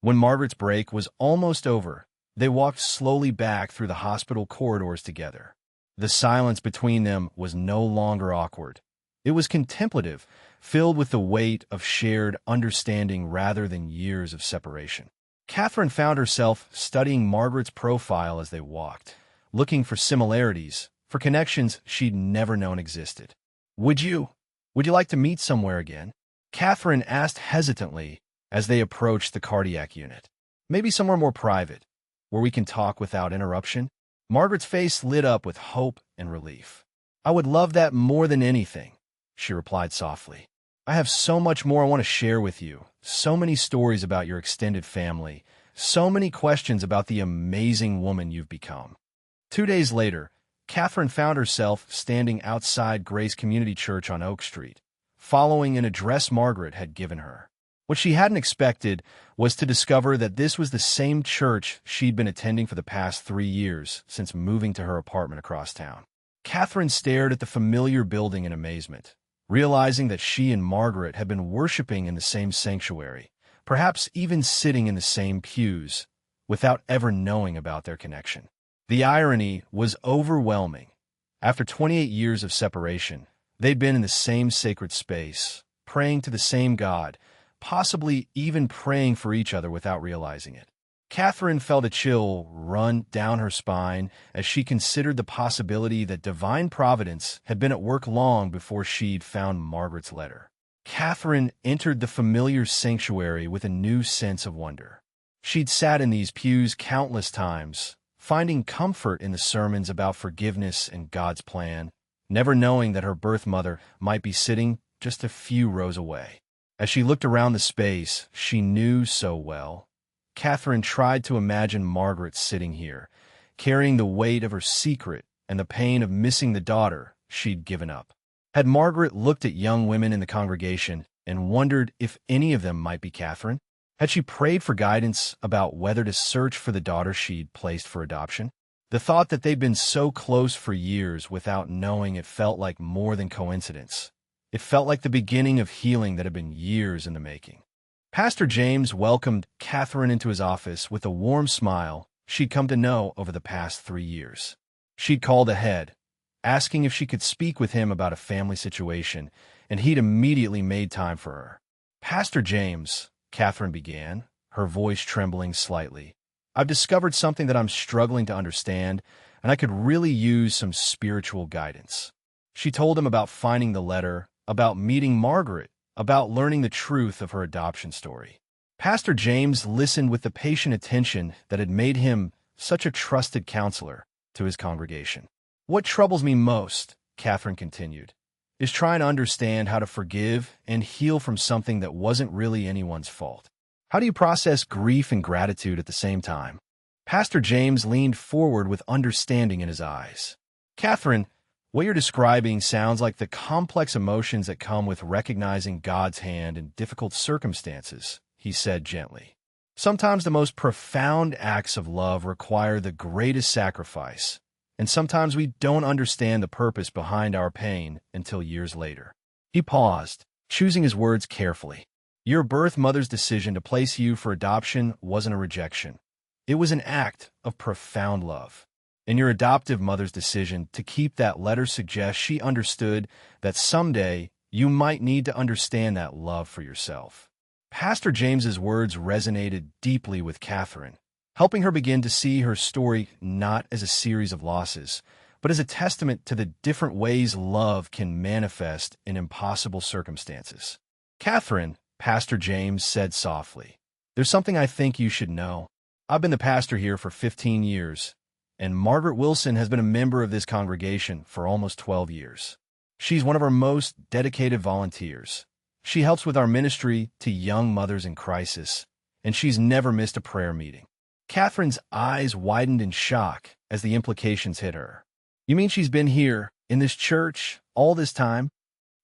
A: When Margaret's break was almost over, they walked slowly back through the hospital corridors together. The silence between them was no longer awkward. It was contemplative, filled with the weight of shared understanding rather than years of separation. Katherine found herself studying Margaret's profile as they walked, looking for similarities, for connections she'd never known existed. Would you like to meet somewhere again?" Katherine asked hesitantly as they approached the cardiac unit. "Maybe somewhere more private, where we can talk without interruption?" Margaret's face lit up with hope and relief. "I would love that more than anything," she replied softly. "I have so much more I want to share with you, so many stories about your extended family, so many questions about the amazing woman you've become." 2 days later, Katherine found herself standing outside Grace Community Church on Oak Street, following an address Margaret had given her. What she hadn't expected was to discover that this was the same church she'd been attending for the past 3 years since moving to her apartment across town. Katherine stared at the familiar building in amazement, realizing that she and Margaret had been worshiping in the same sanctuary, perhaps even sitting in the same pews, without ever knowing about their connection. The irony was overwhelming. After 28 years of separation, they'd been in the same sacred space, praying to the same God, possibly even praying for each other without realizing it. Katherine felt a chill run down her spine as she considered the possibility that divine providence had been at work long before she'd found Margaret's letter. Katherine entered the familiar sanctuary with a new sense of wonder. She'd sat in these pews countless times, finding comfort in the sermons about forgiveness and God's plan, never knowing that her birth mother might be sitting just a few rows away. As she looked around the space she knew so well, Katherine tried to imagine Margaret sitting here, carrying the weight of her secret and the pain of missing the daughter she'd given up. Had Margaret looked at young women in the congregation and wondered if any of them might be Katherine? Had she prayed for guidance about whether to search for the daughter she'd placed for adoption? The thought that they'd been so close for years without knowing it felt like more than coincidence. It felt like the beginning of healing that had been years in the making. Pastor James welcomed Katherine into his office with a warm smile she'd come to know over the past 3 years. She'd called ahead, asking if she could speak with him about a family situation, and he'd immediately made time for her. "Pastor James," Katherine began, her voice trembling slightly, "I've discovered something that I'm struggling to understand, and I could really use some spiritual guidance." She told him about finding the letter, about meeting Margaret, about learning the truth of her adoption story. Pastor James listened with the patient attention that had made him such a trusted counselor to his congregation. "What troubles me most," Katherine continued, "is trying to understand how to forgive and heal from something that wasn't really anyone's fault. How do you process grief and gratitude at the same time?" Pastor James leaned forward with understanding in his eyes. "Katherine, what you're describing sounds like the complex emotions that come with recognizing God's hand in difficult circumstances," he said gently. "Sometimes the most profound acts of love require the greatest sacrifice, and sometimes we don't understand the purpose behind our pain until years later." He paused, choosing his words carefully. "Your birth mother's decision to place you for adoption wasn't a rejection. It was an act of profound love. And your adoptive mother's decision to keep that letter suggests she understood that someday you might need to understand that love for yourself." Pastor James's words resonated deeply with Katherine, helping her begin to see her story not as a series of losses, but as a testament to the different ways love can manifest in impossible circumstances. "Katherine," Pastor James said softly, "there's something I think you should know. I've been the pastor here for 15 years, and Margaret Wilson has been a member of this congregation for almost 12 years. She's one of our most dedicated volunteers. She helps with our ministry to young mothers in crisis, and she's never missed a prayer meeting." Katherine's eyes widened in shock as the implications hit her. "You mean she's been here, in this church, all this time?"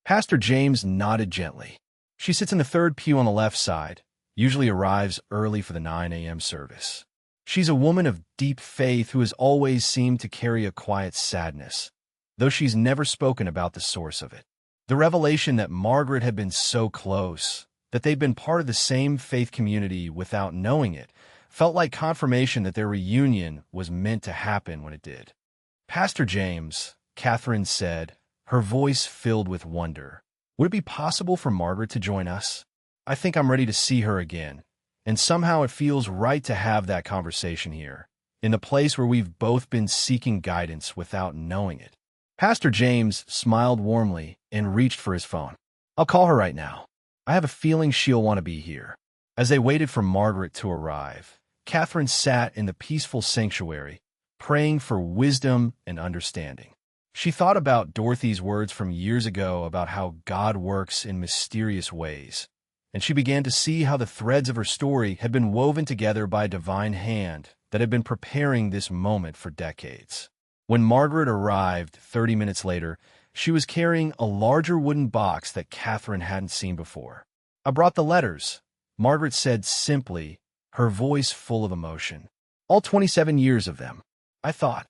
A: Pastor James nodded gently. "She sits in the third pew on the left side, usually arrives early for the 9 a.m. service. She's a woman of deep faith who has always seemed to carry a quiet sadness, though she's never spoken about the source of it. The revelation that Margaret had been so close, that they'd been part of the same faith community without knowing it, felt like confirmation that their reunion was meant to happen when it did." "Pastor James," Katherine said, her voice filled with wonder, "would it be possible for Margaret to join us? I think I'm ready to see her again, and somehow it feels right to have that conversation here, in the place where we've both been seeking guidance without knowing it." Pastor James smiled warmly and reached for his phone. "I'll call her right now. I have a feeling she'll want to be here." As they waited for Margaret to arrive, Katherine sat in the peaceful sanctuary, praying for wisdom and understanding. She thought about Dorothy's words from years ago about how God works in mysterious ways, and she began to see how the threads of her story had been woven together by a divine hand that had been preparing this moment for decades. When Margaret arrived 30 minutes later, she was carrying a larger wooden box that Katherine hadn't seen before. "I brought the letters," Margaret said simply, her voice full of emotion. "All 27 years of them. I thought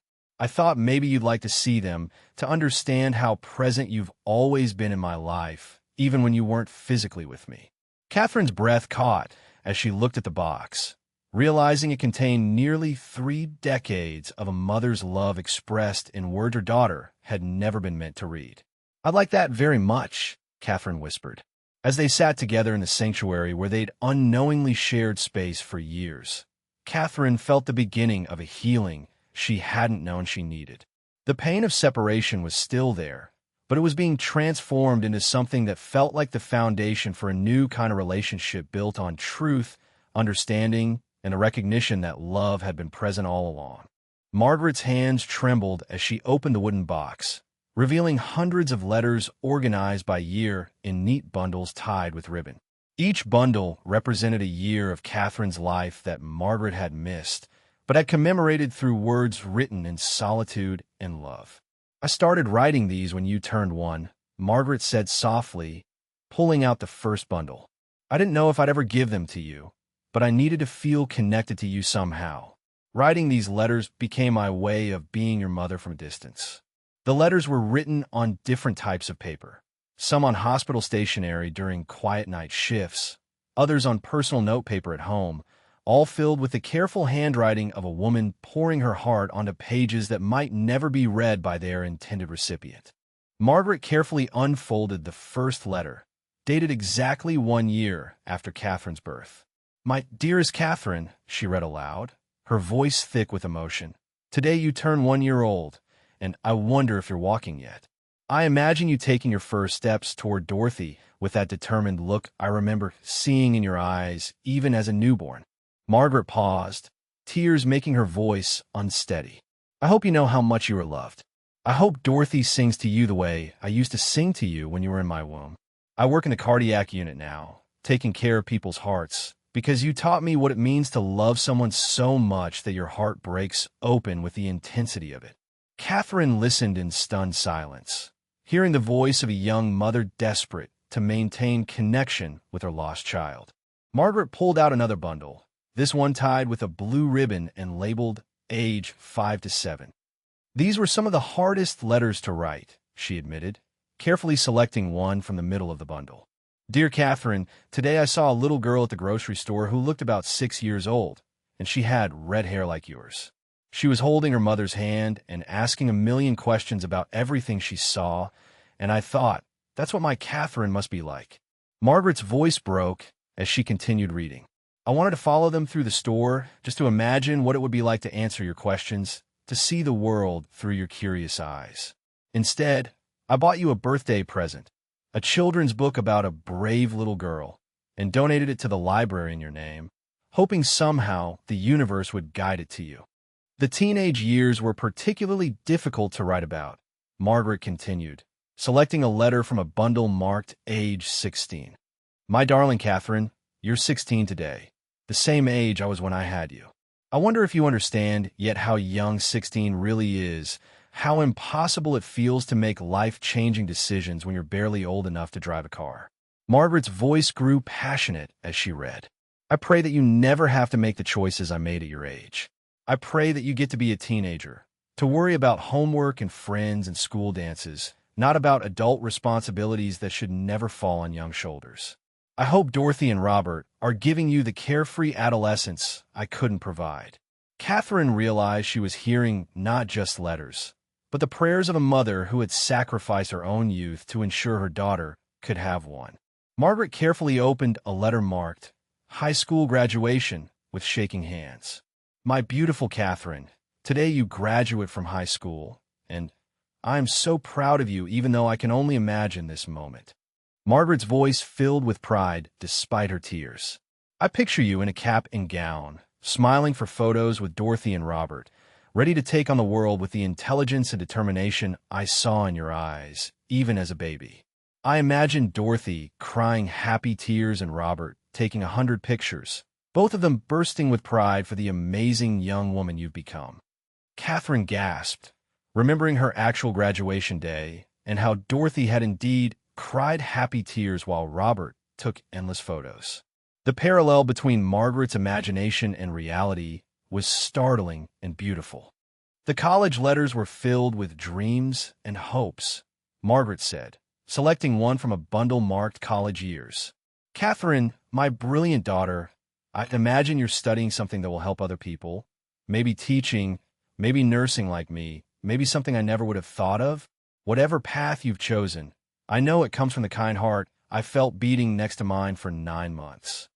A: maybe you'd like to see them, to understand how present you've always been in my life, even when you weren't physically with me." Katherine's breath caught as she looked at the box, realizing it contained nearly 3 decades of a mother's love expressed in words her daughter had never been meant to read. "I'd like that very much," Katherine whispered, as they sat together in the sanctuary where they'd unknowingly shared space for years. Katherine felt the beginning of a healing she hadn't known she needed. The pain of separation was still there, but it was being transformed into something that felt like the foundation for a new kind of relationship built on truth, understanding, and a recognition that love had been present all along. Margaret's hands trembled as she opened the wooden box, revealing hundreds of letters organized by year in neat bundles tied with ribbon. Each bundle represented a year of Katherine's life that Margaret had missed, but had commemorated through words written in solitude and love. "I started writing these when you turned 1, Margaret said softly, pulling out the first bundle. "I didn't know if I'd ever give them to you, but I needed to feel connected to you somehow. Writing these letters became my way of being your mother from a distance." The letters were written on different types of paper, some on hospital stationery during quiet night shifts, others on personal notepaper at home, all filled with the careful handwriting of a woman pouring her heart onto pages that might never be read by their intended recipient. Margaret carefully unfolded the first letter, dated exactly 1 year after Catherine's birth. "My dearest Catherine," she read aloud, her voice thick with emotion. "Today you turn 1 year old, and I wonder if you're walking yet. I imagine you taking your first steps toward Dorothy with that determined look I remember seeing in your eyes even as a newborn." Margaret paused, tears making her voice unsteady. "I hope you know how much you are loved. I hope Dorothy sings to you the way I used to sing to you when you were in my womb. I work in the cardiac unit now, taking care of people's hearts, because you taught me what it means to love someone so much that your heart breaks open with the intensity of it." Catherine listened in stunned silence, hearing the voice of a young mother desperate to maintain connection with her lost child. Margaret pulled out another bundle, this one tied with a blue ribbon and labeled age 5 to 7. "These were some of the hardest letters to write," she admitted, carefully selecting one from the middle of the bundle. "Dear Catherine, today I saw a little girl at the grocery store who looked about 6 years old, and she had red hair like yours. She was holding her mother's hand and asking a million questions about everything she saw, and I thought, that's what my Catherine must be like." Margaret's voice broke as she continued reading. "I wanted to follow them through the store, just to imagine what it would be like to answer your questions, to see the world through your curious eyes. Instead, I bought you a birthday present, a children's book about a brave little girl, and donated it to the library in your name, hoping somehow the universe would guide it to you." "The teenage years were particularly difficult to write about," Margaret continued, selecting a letter from a bundle marked age 16. "My darling Catherine, you're 16 today, the same age I was when I had you. I wonder if you understand yet how young 16 really is, how impossible it feels to make life-changing decisions when you're barely old enough to drive a car." Margaret's voice grew passionate as she read. "I pray that you never have to make the choices I made at your age. I pray that you get to be a teenager, to worry about homework and friends and school dances, not about adult responsibilities that should never fall on young shoulders. I hope Dorothy and Robert are giving you the carefree adolescence I couldn't provide." Catherine realized she was hearing not just letters, but the prayers of a mother who had sacrificed her own youth to ensure her daughter could have one. Margaret carefully opened a letter marked high school graduation with shaking hands. "My beautiful Catherine, today you graduate from high school, and I am so proud of you even though I can only imagine this moment." Margaret's voice filled with pride despite her tears. "I picture you in a cap and gown, smiling for photos with Dorothy and Robert, ready to take on the world with the intelligence and determination I saw in your eyes, even as a baby. I imagine Dorothy crying happy tears and Robert taking 100 pictures, both of them bursting with pride for the amazing young woman you've become." Catherine gasped, remembering her actual graduation day and how Dorothy had indeed cried happy tears while Robert took endless photos. The parallel between Margaret's imagination and reality was startling and beautiful. "The college letters were filled with dreams and hopes," Margaret said, selecting one from a bundle marked college years. "Catherine, my brilliant daughter, I imagine you're studying something that will help other people, maybe teaching, maybe nursing like me, maybe something I never would have thought of. Whatever path you've chosen, I know it comes from the kind heart I felt beating next to mine for 9 months."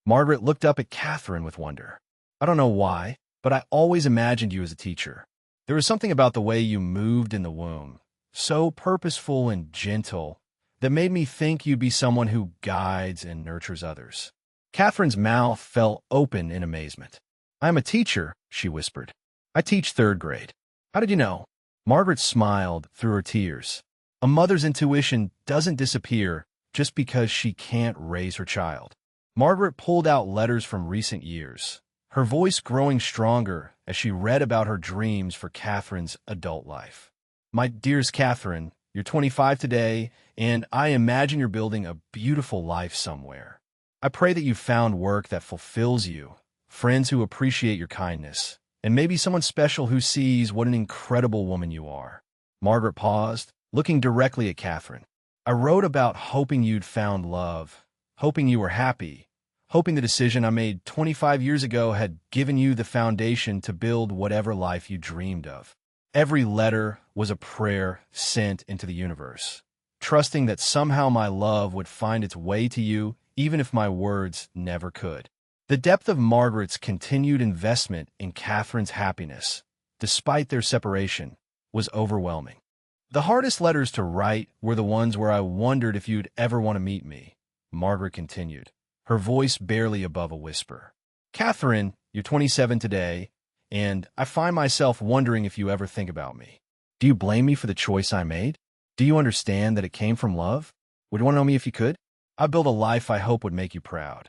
A: Margaret looked up at Catherine with wonder. "I don't know why, but I always imagined you as a teacher. There was something about the way you moved in the womb, so purposeful and gentle, that made me think you'd be someone who guides and nurtures others." Catherine's mouth fell open in amazement. "I'm a teacher," she whispered. "I teach 3rd grade. How did you know?" Margaret smiled through her tears. A mother's intuition doesn't disappear just because she can't raise her child. Margaret pulled out letters from recent years, her voice growing stronger as she read about her dreams for Catherine's adult life. "My dearest Catherine, you're 25 today, and I imagine you're building a beautiful life somewhere. I pray that you've found work that fulfills you, friends who appreciate your kindness, and maybe someone special who sees what an incredible woman you are." Margaret paused, looking directly at Catherine. "I wrote about hoping you'd found love, hoping you were happy, hoping the decision I made 25 years ago had given you the foundation to build whatever life you dreamed of. Every letter was a prayer sent into the universe, trusting that somehow my love would find its way to you, even if my words never could. The depth of Margaret's continued investment in Katherine's happiness, despite their separation, was overwhelming. The hardest letters to write were the ones where I wondered if you'd ever want to meet me, Margaret continued, her voice barely above a whisper. Katherine, you're 27 today, and I find myself wondering if you ever think about me. Do you blame me for the choice I made? Do you understand that it came from love? Would you want to know me if you could? I built a life I hope would make you proud.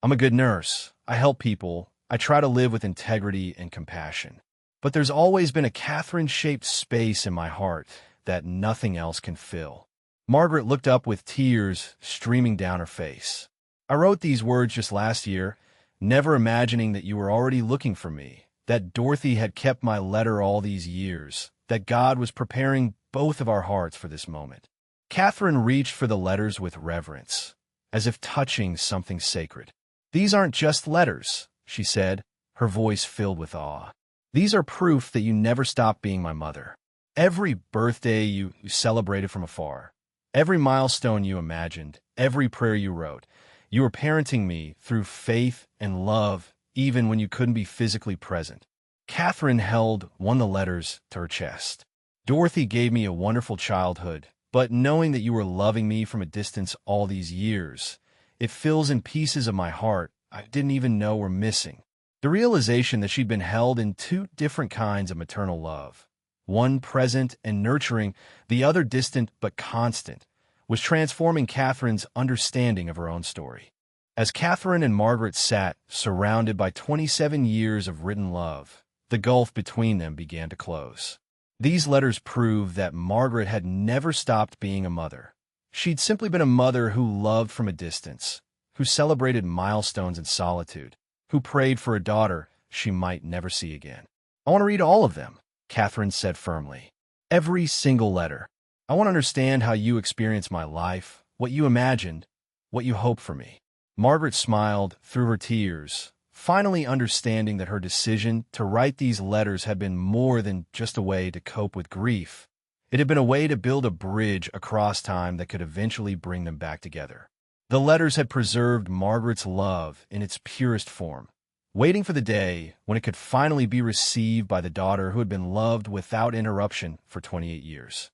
A: I'm a good nurse. I help people. I try to live with integrity and compassion. But there's always been a Katherine-shaped space in my heart that nothing else can fill. Margaret looked up with tears streaming down her face. I wrote these words just last year, never imagining that you were already looking for me, that Dorothy had kept my letter all these years, that God was preparing both of our hearts for this moment. Katherine reached for the letters with reverence, as if touching something sacred. These aren't just letters, she said, her voice filled with awe. These are proof that you never stopped being my mother. Every birthday you celebrated from afar, every milestone you imagined, every prayer you wrote, you were parenting me through faith and love, even when you couldn't be physically present. Katherine held one of the letters to her chest. Dorothy gave me a wonderful childhood, but knowing that you were loving me from a distance all these years, it fills in pieces of my heart I didn't even know were missing. The realization that she'd been held in two different kinds of maternal love, one present and nurturing, the other distant but constant, was transforming Katherine's understanding of her own story. As Katherine and Margaret sat, surrounded by 27 years of written love, the gulf between them began to close. These letters prove that Margaret had never stopped being a mother. She'd simply been a mother who loved from a distance, who celebrated milestones in solitude, who prayed for a daughter she might never see again. I want to read all of them, Katherine said firmly. Every single letter. I want to understand how you experienced my life, what you imagined, what you hoped for me. Margaret smiled through her tears, finally understanding that her decision to write these letters had been more than just a way to cope with grief. It had been a way to build a bridge across time that could eventually bring them back together. The letters had preserved Margaret's love in its purest form, waiting for the day when it could finally be received by the daughter who had been loved without interruption for 28 years.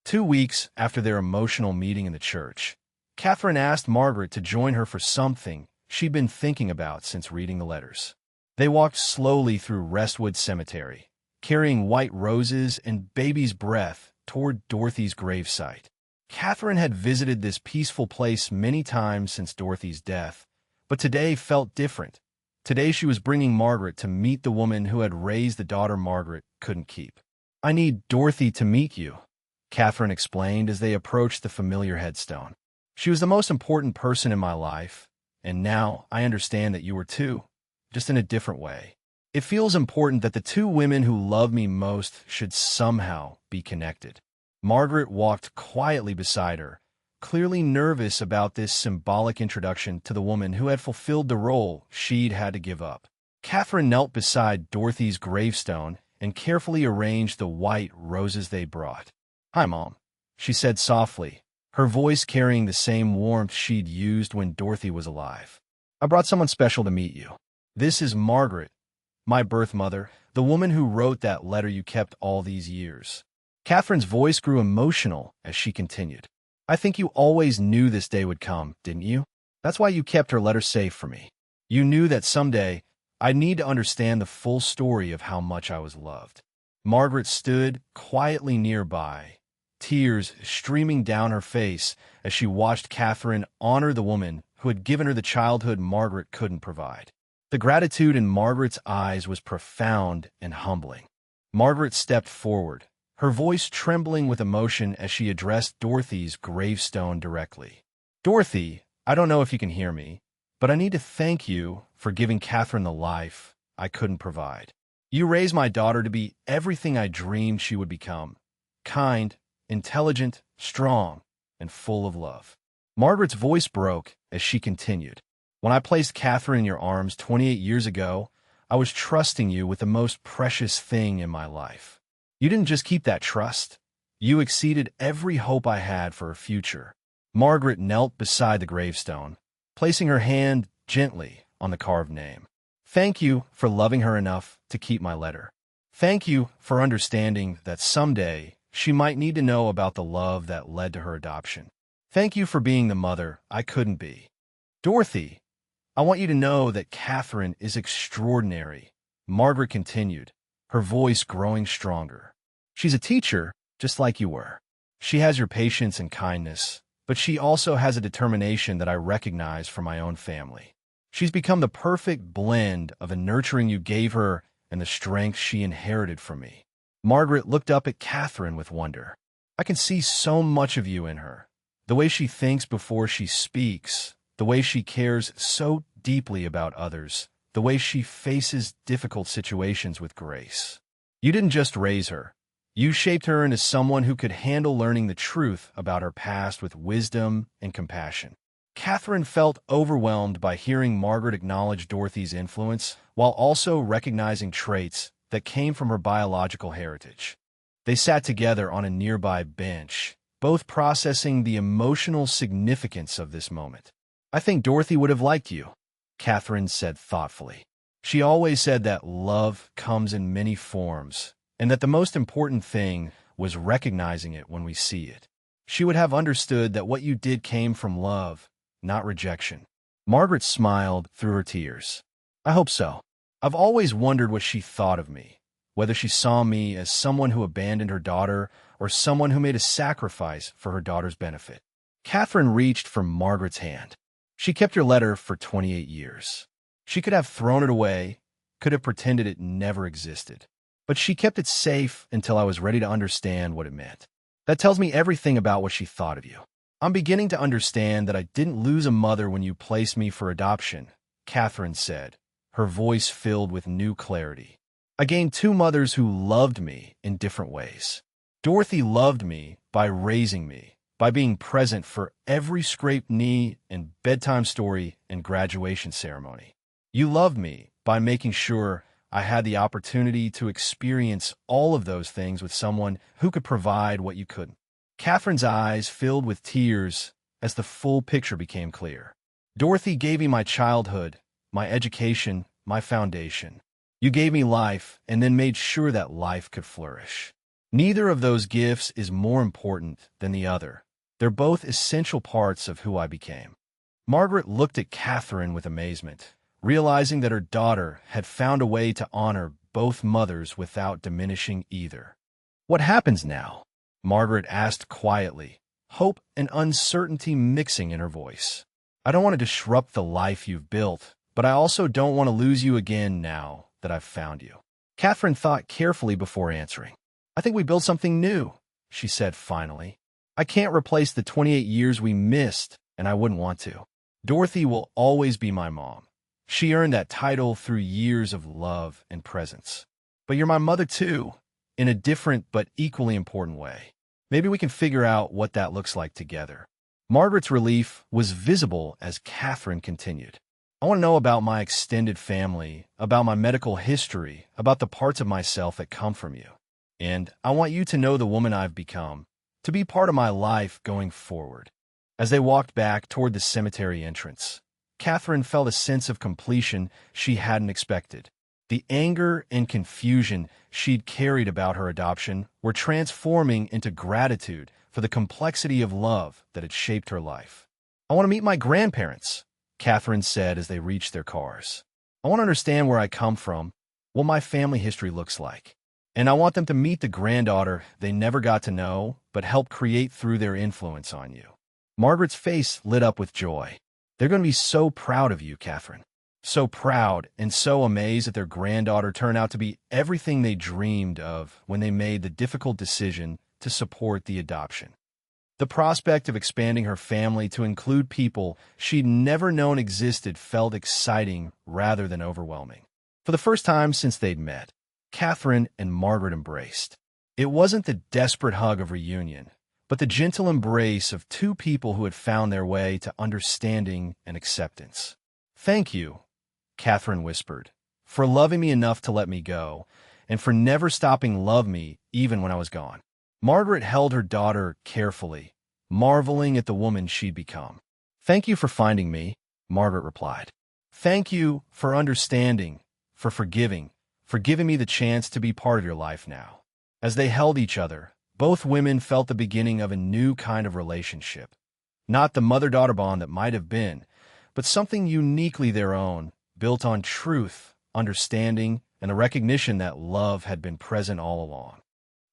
A: 2 weeks after their emotional meeting in the church, Katherine asked Margaret to join her for something she'd been thinking about since reading the letters. They walked slowly through Restwood Cemetery, carrying white roses and baby's breath toward Dorothy's gravesite. Katherine had visited this peaceful place many times since Dorothy's death, but today felt different. Today she was bringing Margaret to meet the woman who had raised the daughter Margaret couldn't keep. I need Dorothy to meet you, Katherine explained as they approached the familiar headstone. She was the most important person in my life, and now I understand that you were too, just in a different way. It feels important that the two women who love me most should somehow be connected. Margaret walked quietly beside her, clearly nervous about this symbolic introduction to the woman who had fulfilled the role she'd had to give up. Katherine knelt beside Dorothy's gravestone and carefully arranged the white roses they brought. "Hi, Mom," she said softly, her voice carrying the same warmth she'd used when Dorothy was alive. "I brought someone special to meet you. This is Margaret, my birth mother, the woman who wrote that letter you kept all these years." Katherine's voice grew emotional as she continued. "I think you always knew this day would come, didn't you? That's why you kept her letter safe for me. You knew that someday I'd need to understand the full story of how much I was loved." Margaret stood quietly nearby, tears streaming down her face as she watched Katherine honor the woman who had given her the childhood Margaret couldn't provide. The gratitude in Margaret's eyes was profound and humbling. Margaret stepped forward, her voice trembling with emotion as she addressed Dorothy's gravestone directly. "Dorothy, I don't know if you can hear me, but I need to thank you for giving Katherine the life I couldn't provide. You raised my daughter to be everything I dreamed she would become: kind, intelligent, strong, and full of love." Margaret's voice broke as she continued. When I placed Katherine in your arms 28 years ago, I was trusting you with the most precious thing in my life. You didn't just keep that trust. You exceeded every hope I had for her future. Margaret knelt beside the gravestone, placing her hand gently on the carved name. Thank you for loving her enough to keep my letter. Thank you for understanding that someday she might need to know about the love that led to her adoption. Thank you for being the mother I couldn't be. Dorothy, I want you to know that Katherine is extraordinary, Margaret continued, her voice growing stronger. She's a teacher, just like you were. She has your patience and kindness, but she also has a determination that I recognize from my own family. She's become the perfect blend of the nurturing you gave her and the strength she inherited from me. Margaret looked up at Katherine with wonder. I can see so much of you in her. The way she thinks before she speaks, the way she cares so deeply about others, the way she faces difficult situations with grace. You didn't just raise her. You shaped her into someone who could handle learning the truth about her past with wisdom and compassion. Katherine felt overwhelmed by hearing Margaret acknowledge Dorothy's influence while also recognizing traits that came from her biological heritage. They sat together on a nearby bench, both processing the emotional significance of this moment. I think Dorothy would have liked you, Katherine said thoughtfully. She always said that love comes in many forms, and that the most important thing was recognizing it when we see it. She would have understood that what you did came from love, not rejection. Margaret smiled through her tears. I hope so. I've always wondered what she thought of me, whether she saw me as someone who abandoned her daughter or someone who made a sacrifice for her daughter's benefit. Katherine reached for Margaret's hand. She kept your letter for 28 years. She could have thrown it away, could have pretended it never existed. But she kept it safe until I was ready to understand what it meant. That tells me everything about what she thought of you. I'm beginning to understand that I didn't lose a mother when you placed me for adoption, Katherine said, her voice filled with new clarity. I gained two mothers who loved me in different ways. Dorothy loved me by raising me, by being present for every scraped knee and bedtime story and graduation ceremony. You loved me by making sure I had the opportunity to experience all of those things with someone who could provide what you couldn't. Katherine's eyes filled with tears as the full picture became clear. Dorothy gave me my childhood, my education, my foundation. You gave me life and then made sure that life could flourish. Neither of those gifts is more important than the other. They're both essential parts of who I became. Margaret looked at Katherine with amazement, realizing that her daughter had found a way to honor both mothers without diminishing either. What happens now? Margaret asked quietly, hope and uncertainty mixing in her voice. I don't want to disrupt the life you've built, but I also don't want to lose you again now that I've found you. Katherine thought carefully before answering. I think we build something new, she said finally. I can't replace the 28 years we missed, and I wouldn't want to. Dorothy will always be my mom. She earned that title through years of love and presence. But you're my mother too, in a different but equally important way. Maybe we can figure out what that looks like together. Margaret's relief was visible as Katherine continued. I want to know about my extended family, about my medical history, about the parts of myself that come from you. And I want you to know the woman I've become, to be part of my life going forward. As they walked back toward the cemetery entrance, Katherine felt a sense of completion she hadn't expected. The anger and confusion she'd carried about her adoption were transforming into gratitude for the complexity of love that had shaped her life. I want to meet my grandparents, Katherine said as they reached their cars. I want to understand where I come from, what my family history looks like. And I want them to meet the granddaughter they never got to know, but helped create through their influence on you. Margaret's face lit up with joy. They're going to be so proud of you, Katherine. So proud and so amazed that their granddaughter turned out to be everything they dreamed of when they made the difficult decision to support the adoption. The prospect of expanding her family to include people she'd never known existed felt exciting rather than overwhelming. For the first time since they'd met, Katherine and Margaret embraced. It wasn't the desperate hug of reunion, but the gentle embrace of two people who had found their way to understanding and acceptance. "Thank you," Katherine whispered, "for loving me enough to let me go, and for never stopping love me even when I was gone." Margaret held her daughter carefully, marveling at the woman she'd become. "Thank you for finding me," Margaret replied. "Thank you for understanding, for giving me the chance to be part of your life now." As they held each other, both women felt the beginning of a new kind of relationship. Not the mother-daughter bond that might have been, but something uniquely their own, built on truth, understanding, and the recognition that love had been present all along.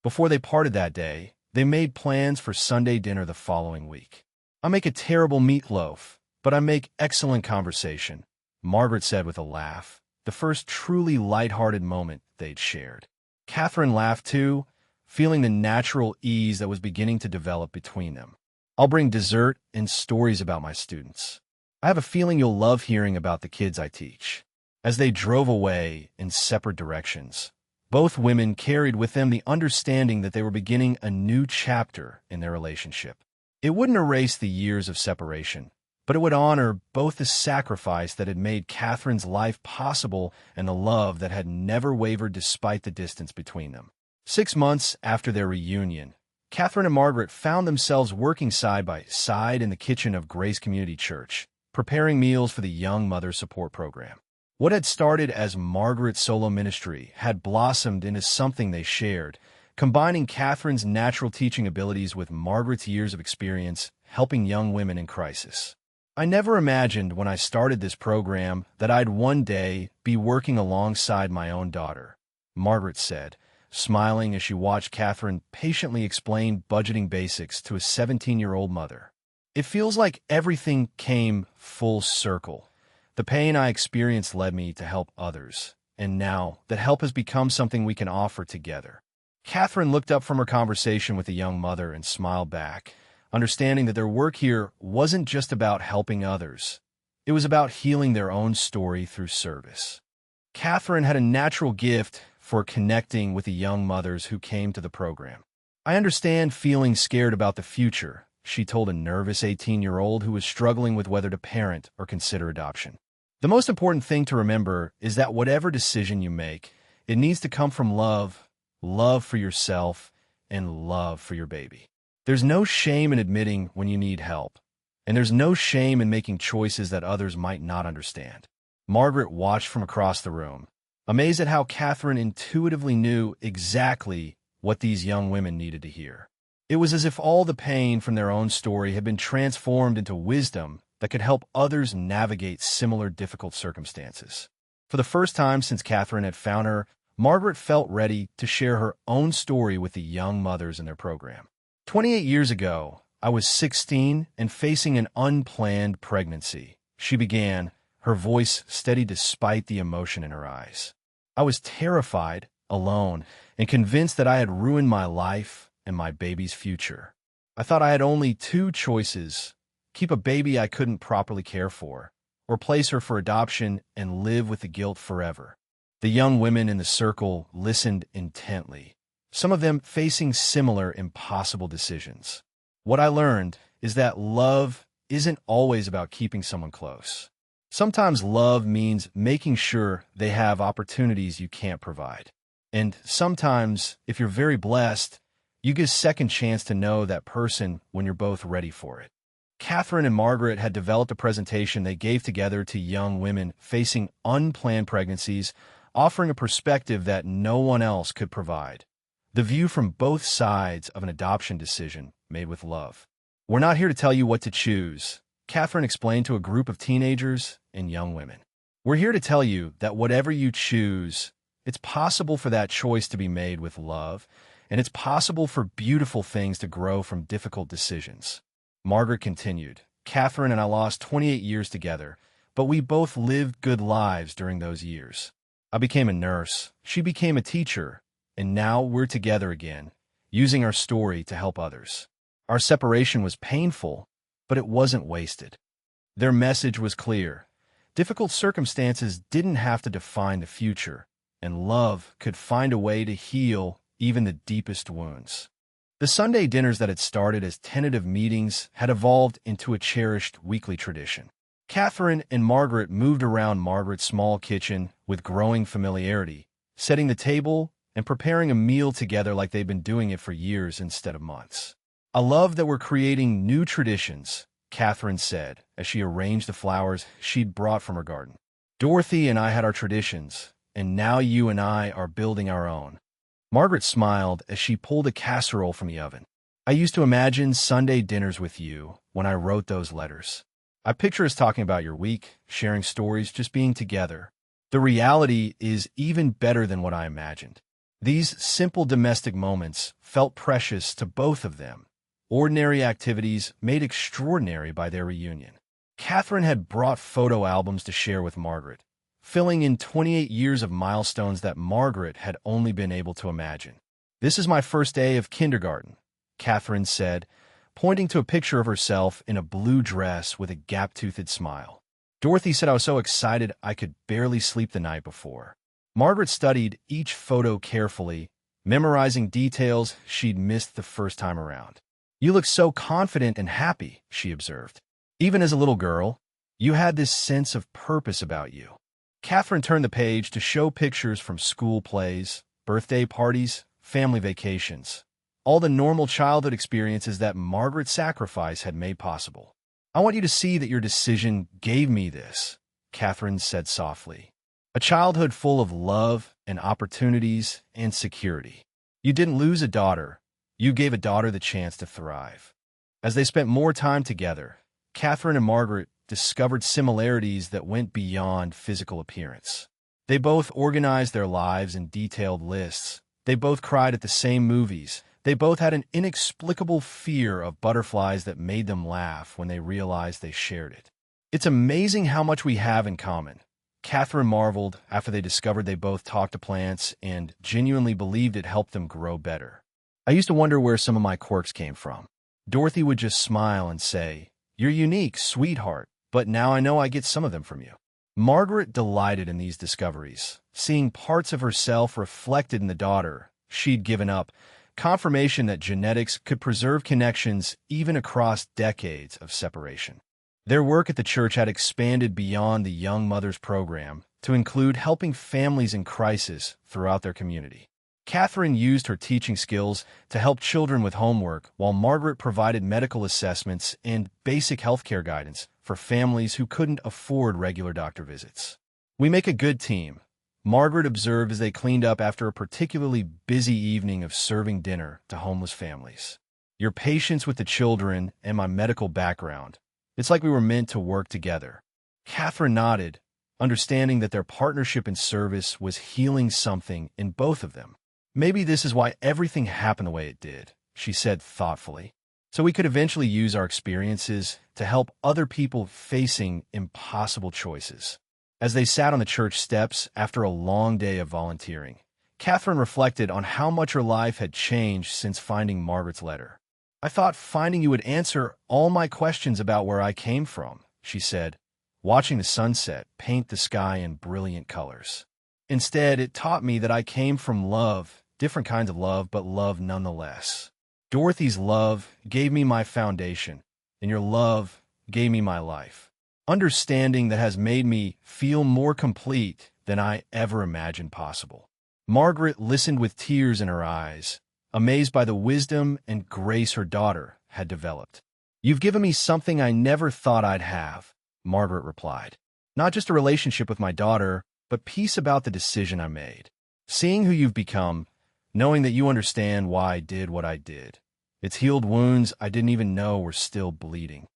A: Before they parted that day, they made plans for Sunday dinner the following week. "I make a terrible meatloaf, but I make excellent conversation," Margaret said with a laugh, the first truly light-hearted moment they'd shared. Katherine laughed too, feeling the natural ease that was beginning to develop between them. "I'll bring dessert and stories about my students. I have a feeling you'll love hearing about the kids I teach." As they drove away in separate directions, both women carried with them the understanding that they were beginning a new chapter in their relationship. It wouldn't erase the years of separation, but it would honor both the sacrifice that had made Katherine's life possible and the love that had never wavered despite the distance between them. 6 months after their reunion, Katherine and Margaret found themselves working side by side in the kitchen of Grace Community Church, preparing meals for the Young Mother Support Program. What had started as Margaret's solo ministry had blossomed into something they shared, combining Katherine's natural teaching abilities with Margaret's years of experience helping young women in crisis. "I never imagined when I started this program that I'd one day be working alongside my own daughter," Margaret said, smiling as she watched Katherine patiently explain budgeting basics to a 17-year-old mother. "It feels like everything came full circle. The pain I experienced led me to help others, and now that help has become something we can offer together." Katherine looked up from her conversation with the young mother and smiled back, understanding that their work here wasn't just about helping others. It was about healing their own story through service. Katherine had a natural gift for connecting with the young mothers who came to the program. "I understand feeling scared about the future," she told a nervous 18-year-old who was struggling with whether to parent or consider adoption. "The most important thing to remember is that whatever decision you make, it needs to come from love, love for yourself, and love for your baby. There's no shame in admitting when you need help, and there's no shame in making choices that others might not understand." Margaret watched from across the room, amazed at how Katherine intuitively knew exactly what these young women needed to hear. It was as if all the pain from their own story had been transformed into wisdom that could help others navigate similar difficult circumstances. For the first time since Katherine had found her, Margaret felt ready to share her own story with the young mothers in their program. 28 years ago, I was 16 and facing an unplanned pregnancy," she began, her voice steady despite the emotion in her eyes. "I was terrified, alone, and convinced that I had ruined my life and my baby's future. I thought I had only 2 choices: keep a baby I couldn't properly care for, or place her for adoption and live with the guilt forever." The young women in the circle listened intently, some of them facing similar impossible decisions. "What I learned is that love isn't always about keeping someone close. Sometimes love means making sure they have opportunities you can't provide. And sometimes, if you're very blessed, you get a second chance to know that person when you're both ready for it." Katherine and Margaret had developed a presentation they gave together to young women facing unplanned pregnancies, offering a perspective that no one else could provide. The view from both sides of an adoption decision made with love. "We're not here to tell you what to choose," Katherine explained to a group of teenagers and young women. "We're here to tell you that whatever you choose, it's possible for that choice to be made with love, and it's possible for beautiful things to grow from difficult decisions." Margaret continued, "Katherine and I lost 28 years together, but we both lived good lives during those years. I became a nurse, she became a teacher, and now we're together again, using our story to help others. Our separation was painful, but it wasn't wasted." Their message was clear. Difficult circumstances didn't have to define the future, and love could find a way to heal even the deepest wounds. The Sunday dinners that had started as tentative meetings had evolved into a cherished weekly tradition. Katherine and Margaret moved around Margaret's small kitchen with growing familiarity, setting the table and preparing a meal together like they'd been doing it for years instead of months. "I love that we're creating new traditions," Katherine said as she arranged the flowers she'd brought from her garden. "Dorothy and I had our traditions, and now you and I are building our own." Margaret smiled as she pulled a casserole from the oven. "I used to imagine Sunday dinners with you when I wrote those letters. I picture us talking about your week, sharing stories, just being together. The reality is even better than what I imagined." These simple domestic moments felt precious to both of them, ordinary activities made extraordinary by their reunion. Katherine had brought photo albums to share with Margaret, filling in 28 years of milestones that Margaret had only been able to imagine. "This is my first day of kindergarten," Katherine said, pointing to a picture of herself in a blue dress with a gap-toothed smile. "Dorothy said I was so excited I could barely sleep the night before." Margaret studied each photo carefully, memorizing details she'd missed the first time around. "You look so confident and happy," she observed. "Even as a little girl, you had this sense of purpose about you." Katherine turned the page to show pictures from school plays, birthday parties, family vacations, all the normal childhood experiences that Margaret's sacrifice had made possible. "I want you to see that your decision gave me this," Katherine said softly. "A childhood full of love and opportunities and security. You didn't lose a daughter. You gave a daughter the chance to thrive." As they spent more time together, Katherine and Margaret discovered similarities that went beyond physical appearance. They both organized their lives in detailed lists. They both cried at the same movies. They both had an inexplicable fear of butterflies that made them laugh when they realized they shared it. "It's amazing how much we have in common," Katherine marveled after they discovered they both talked to plants and genuinely believed it helped them grow better. "I used to wonder where some of my quirks came from. Dorothy would just smile and say, 'You're unique, sweetheart,' but now I know I get some of them from you." Margaret delighted in these discoveries, seeing parts of herself reflected in the daughter she'd given up, confirmation that genetics could preserve connections even across decades of separation. Their work at the church had expanded beyond the Young Mothers program to include helping families in crisis throughout their community. Katherine used her teaching skills to help children with homework, while Margaret provided medical assessments and basic healthcare guidance for families who couldn't afford regular doctor visits. "We make a good team," Margaret observed as they cleaned up after a particularly busy evening of serving dinner to homeless families. "Your patience with the children and my medical background. It's like we were meant to work together." Katherine nodded, understanding that their partnership in service was healing something in both of them. "Maybe this is why everything happened the way it did," she said thoughtfully. "So we could eventually use our experiences to help other people facing impossible choices." As they sat on the church steps after a long day of volunteering, Katherine reflected on how much her life had changed since finding Margaret's letter. "I thought finding you would answer all my questions about where I came from," she said, watching the sunset paint the sky in brilliant colors. "Instead, it taught me that I came from love, different kinds of love, but love nonetheless. Dorothy's love gave me my foundation, and your love gave me my life. Understanding that has made me feel more complete than I ever imagined possible." Margaret listened with tears in her eyes, amazed by the wisdom and grace her daughter had developed. "You've given me something I never thought I'd have," Margaret replied. "Not just a relationship with my daughter, but peace about the decision I made. Seeing who you've become, knowing that you understand why I did what I did. It's healed wounds I didn't even know were still bleeding."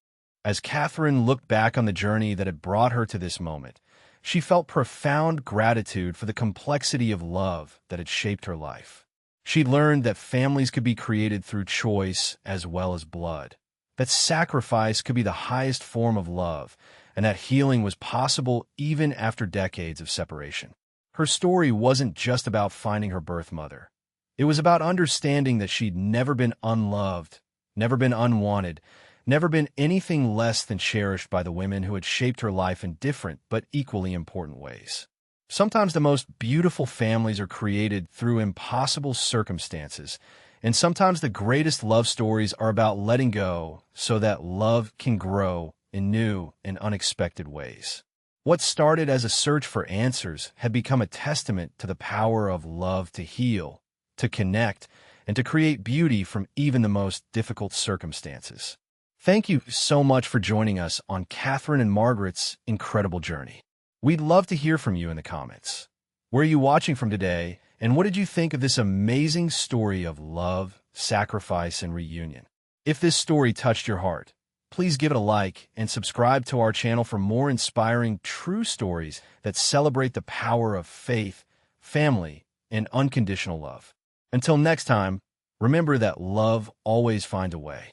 A: As Katherine looked back on the journey that had brought her to this moment, she felt profound gratitude for the complexity of love that had shaped her life. She learned that families could be created through choice as well as blood, that sacrifice could be the highest form of love, and that healing was possible even after decades of separation. Her story wasn't just about finding her birth mother. It was about understanding that she'd never been unloved, never been unwanted, never been anything less than cherished by the women who had shaped her life in different but equally important ways. Sometimes the most beautiful families are created through impossible circumstances, and sometimes the greatest love stories are about letting go so that love can grow in new and unexpected ways. What started as a search for answers had become a testament to the power of love to heal, to connect, and to create beauty from even the most difficult circumstances. Thank you so much for joining us on Katherine and Margaret's incredible journey. We'd love to hear from you in the comments. Where are you watching from today, and what did you think of this amazing story of love, sacrifice, and reunion? If this story touched your heart, please give it a like and subscribe to our channel for more inspiring true stories that celebrate the power of faith, family, and unconditional love. Until next time, remember that love always finds a way.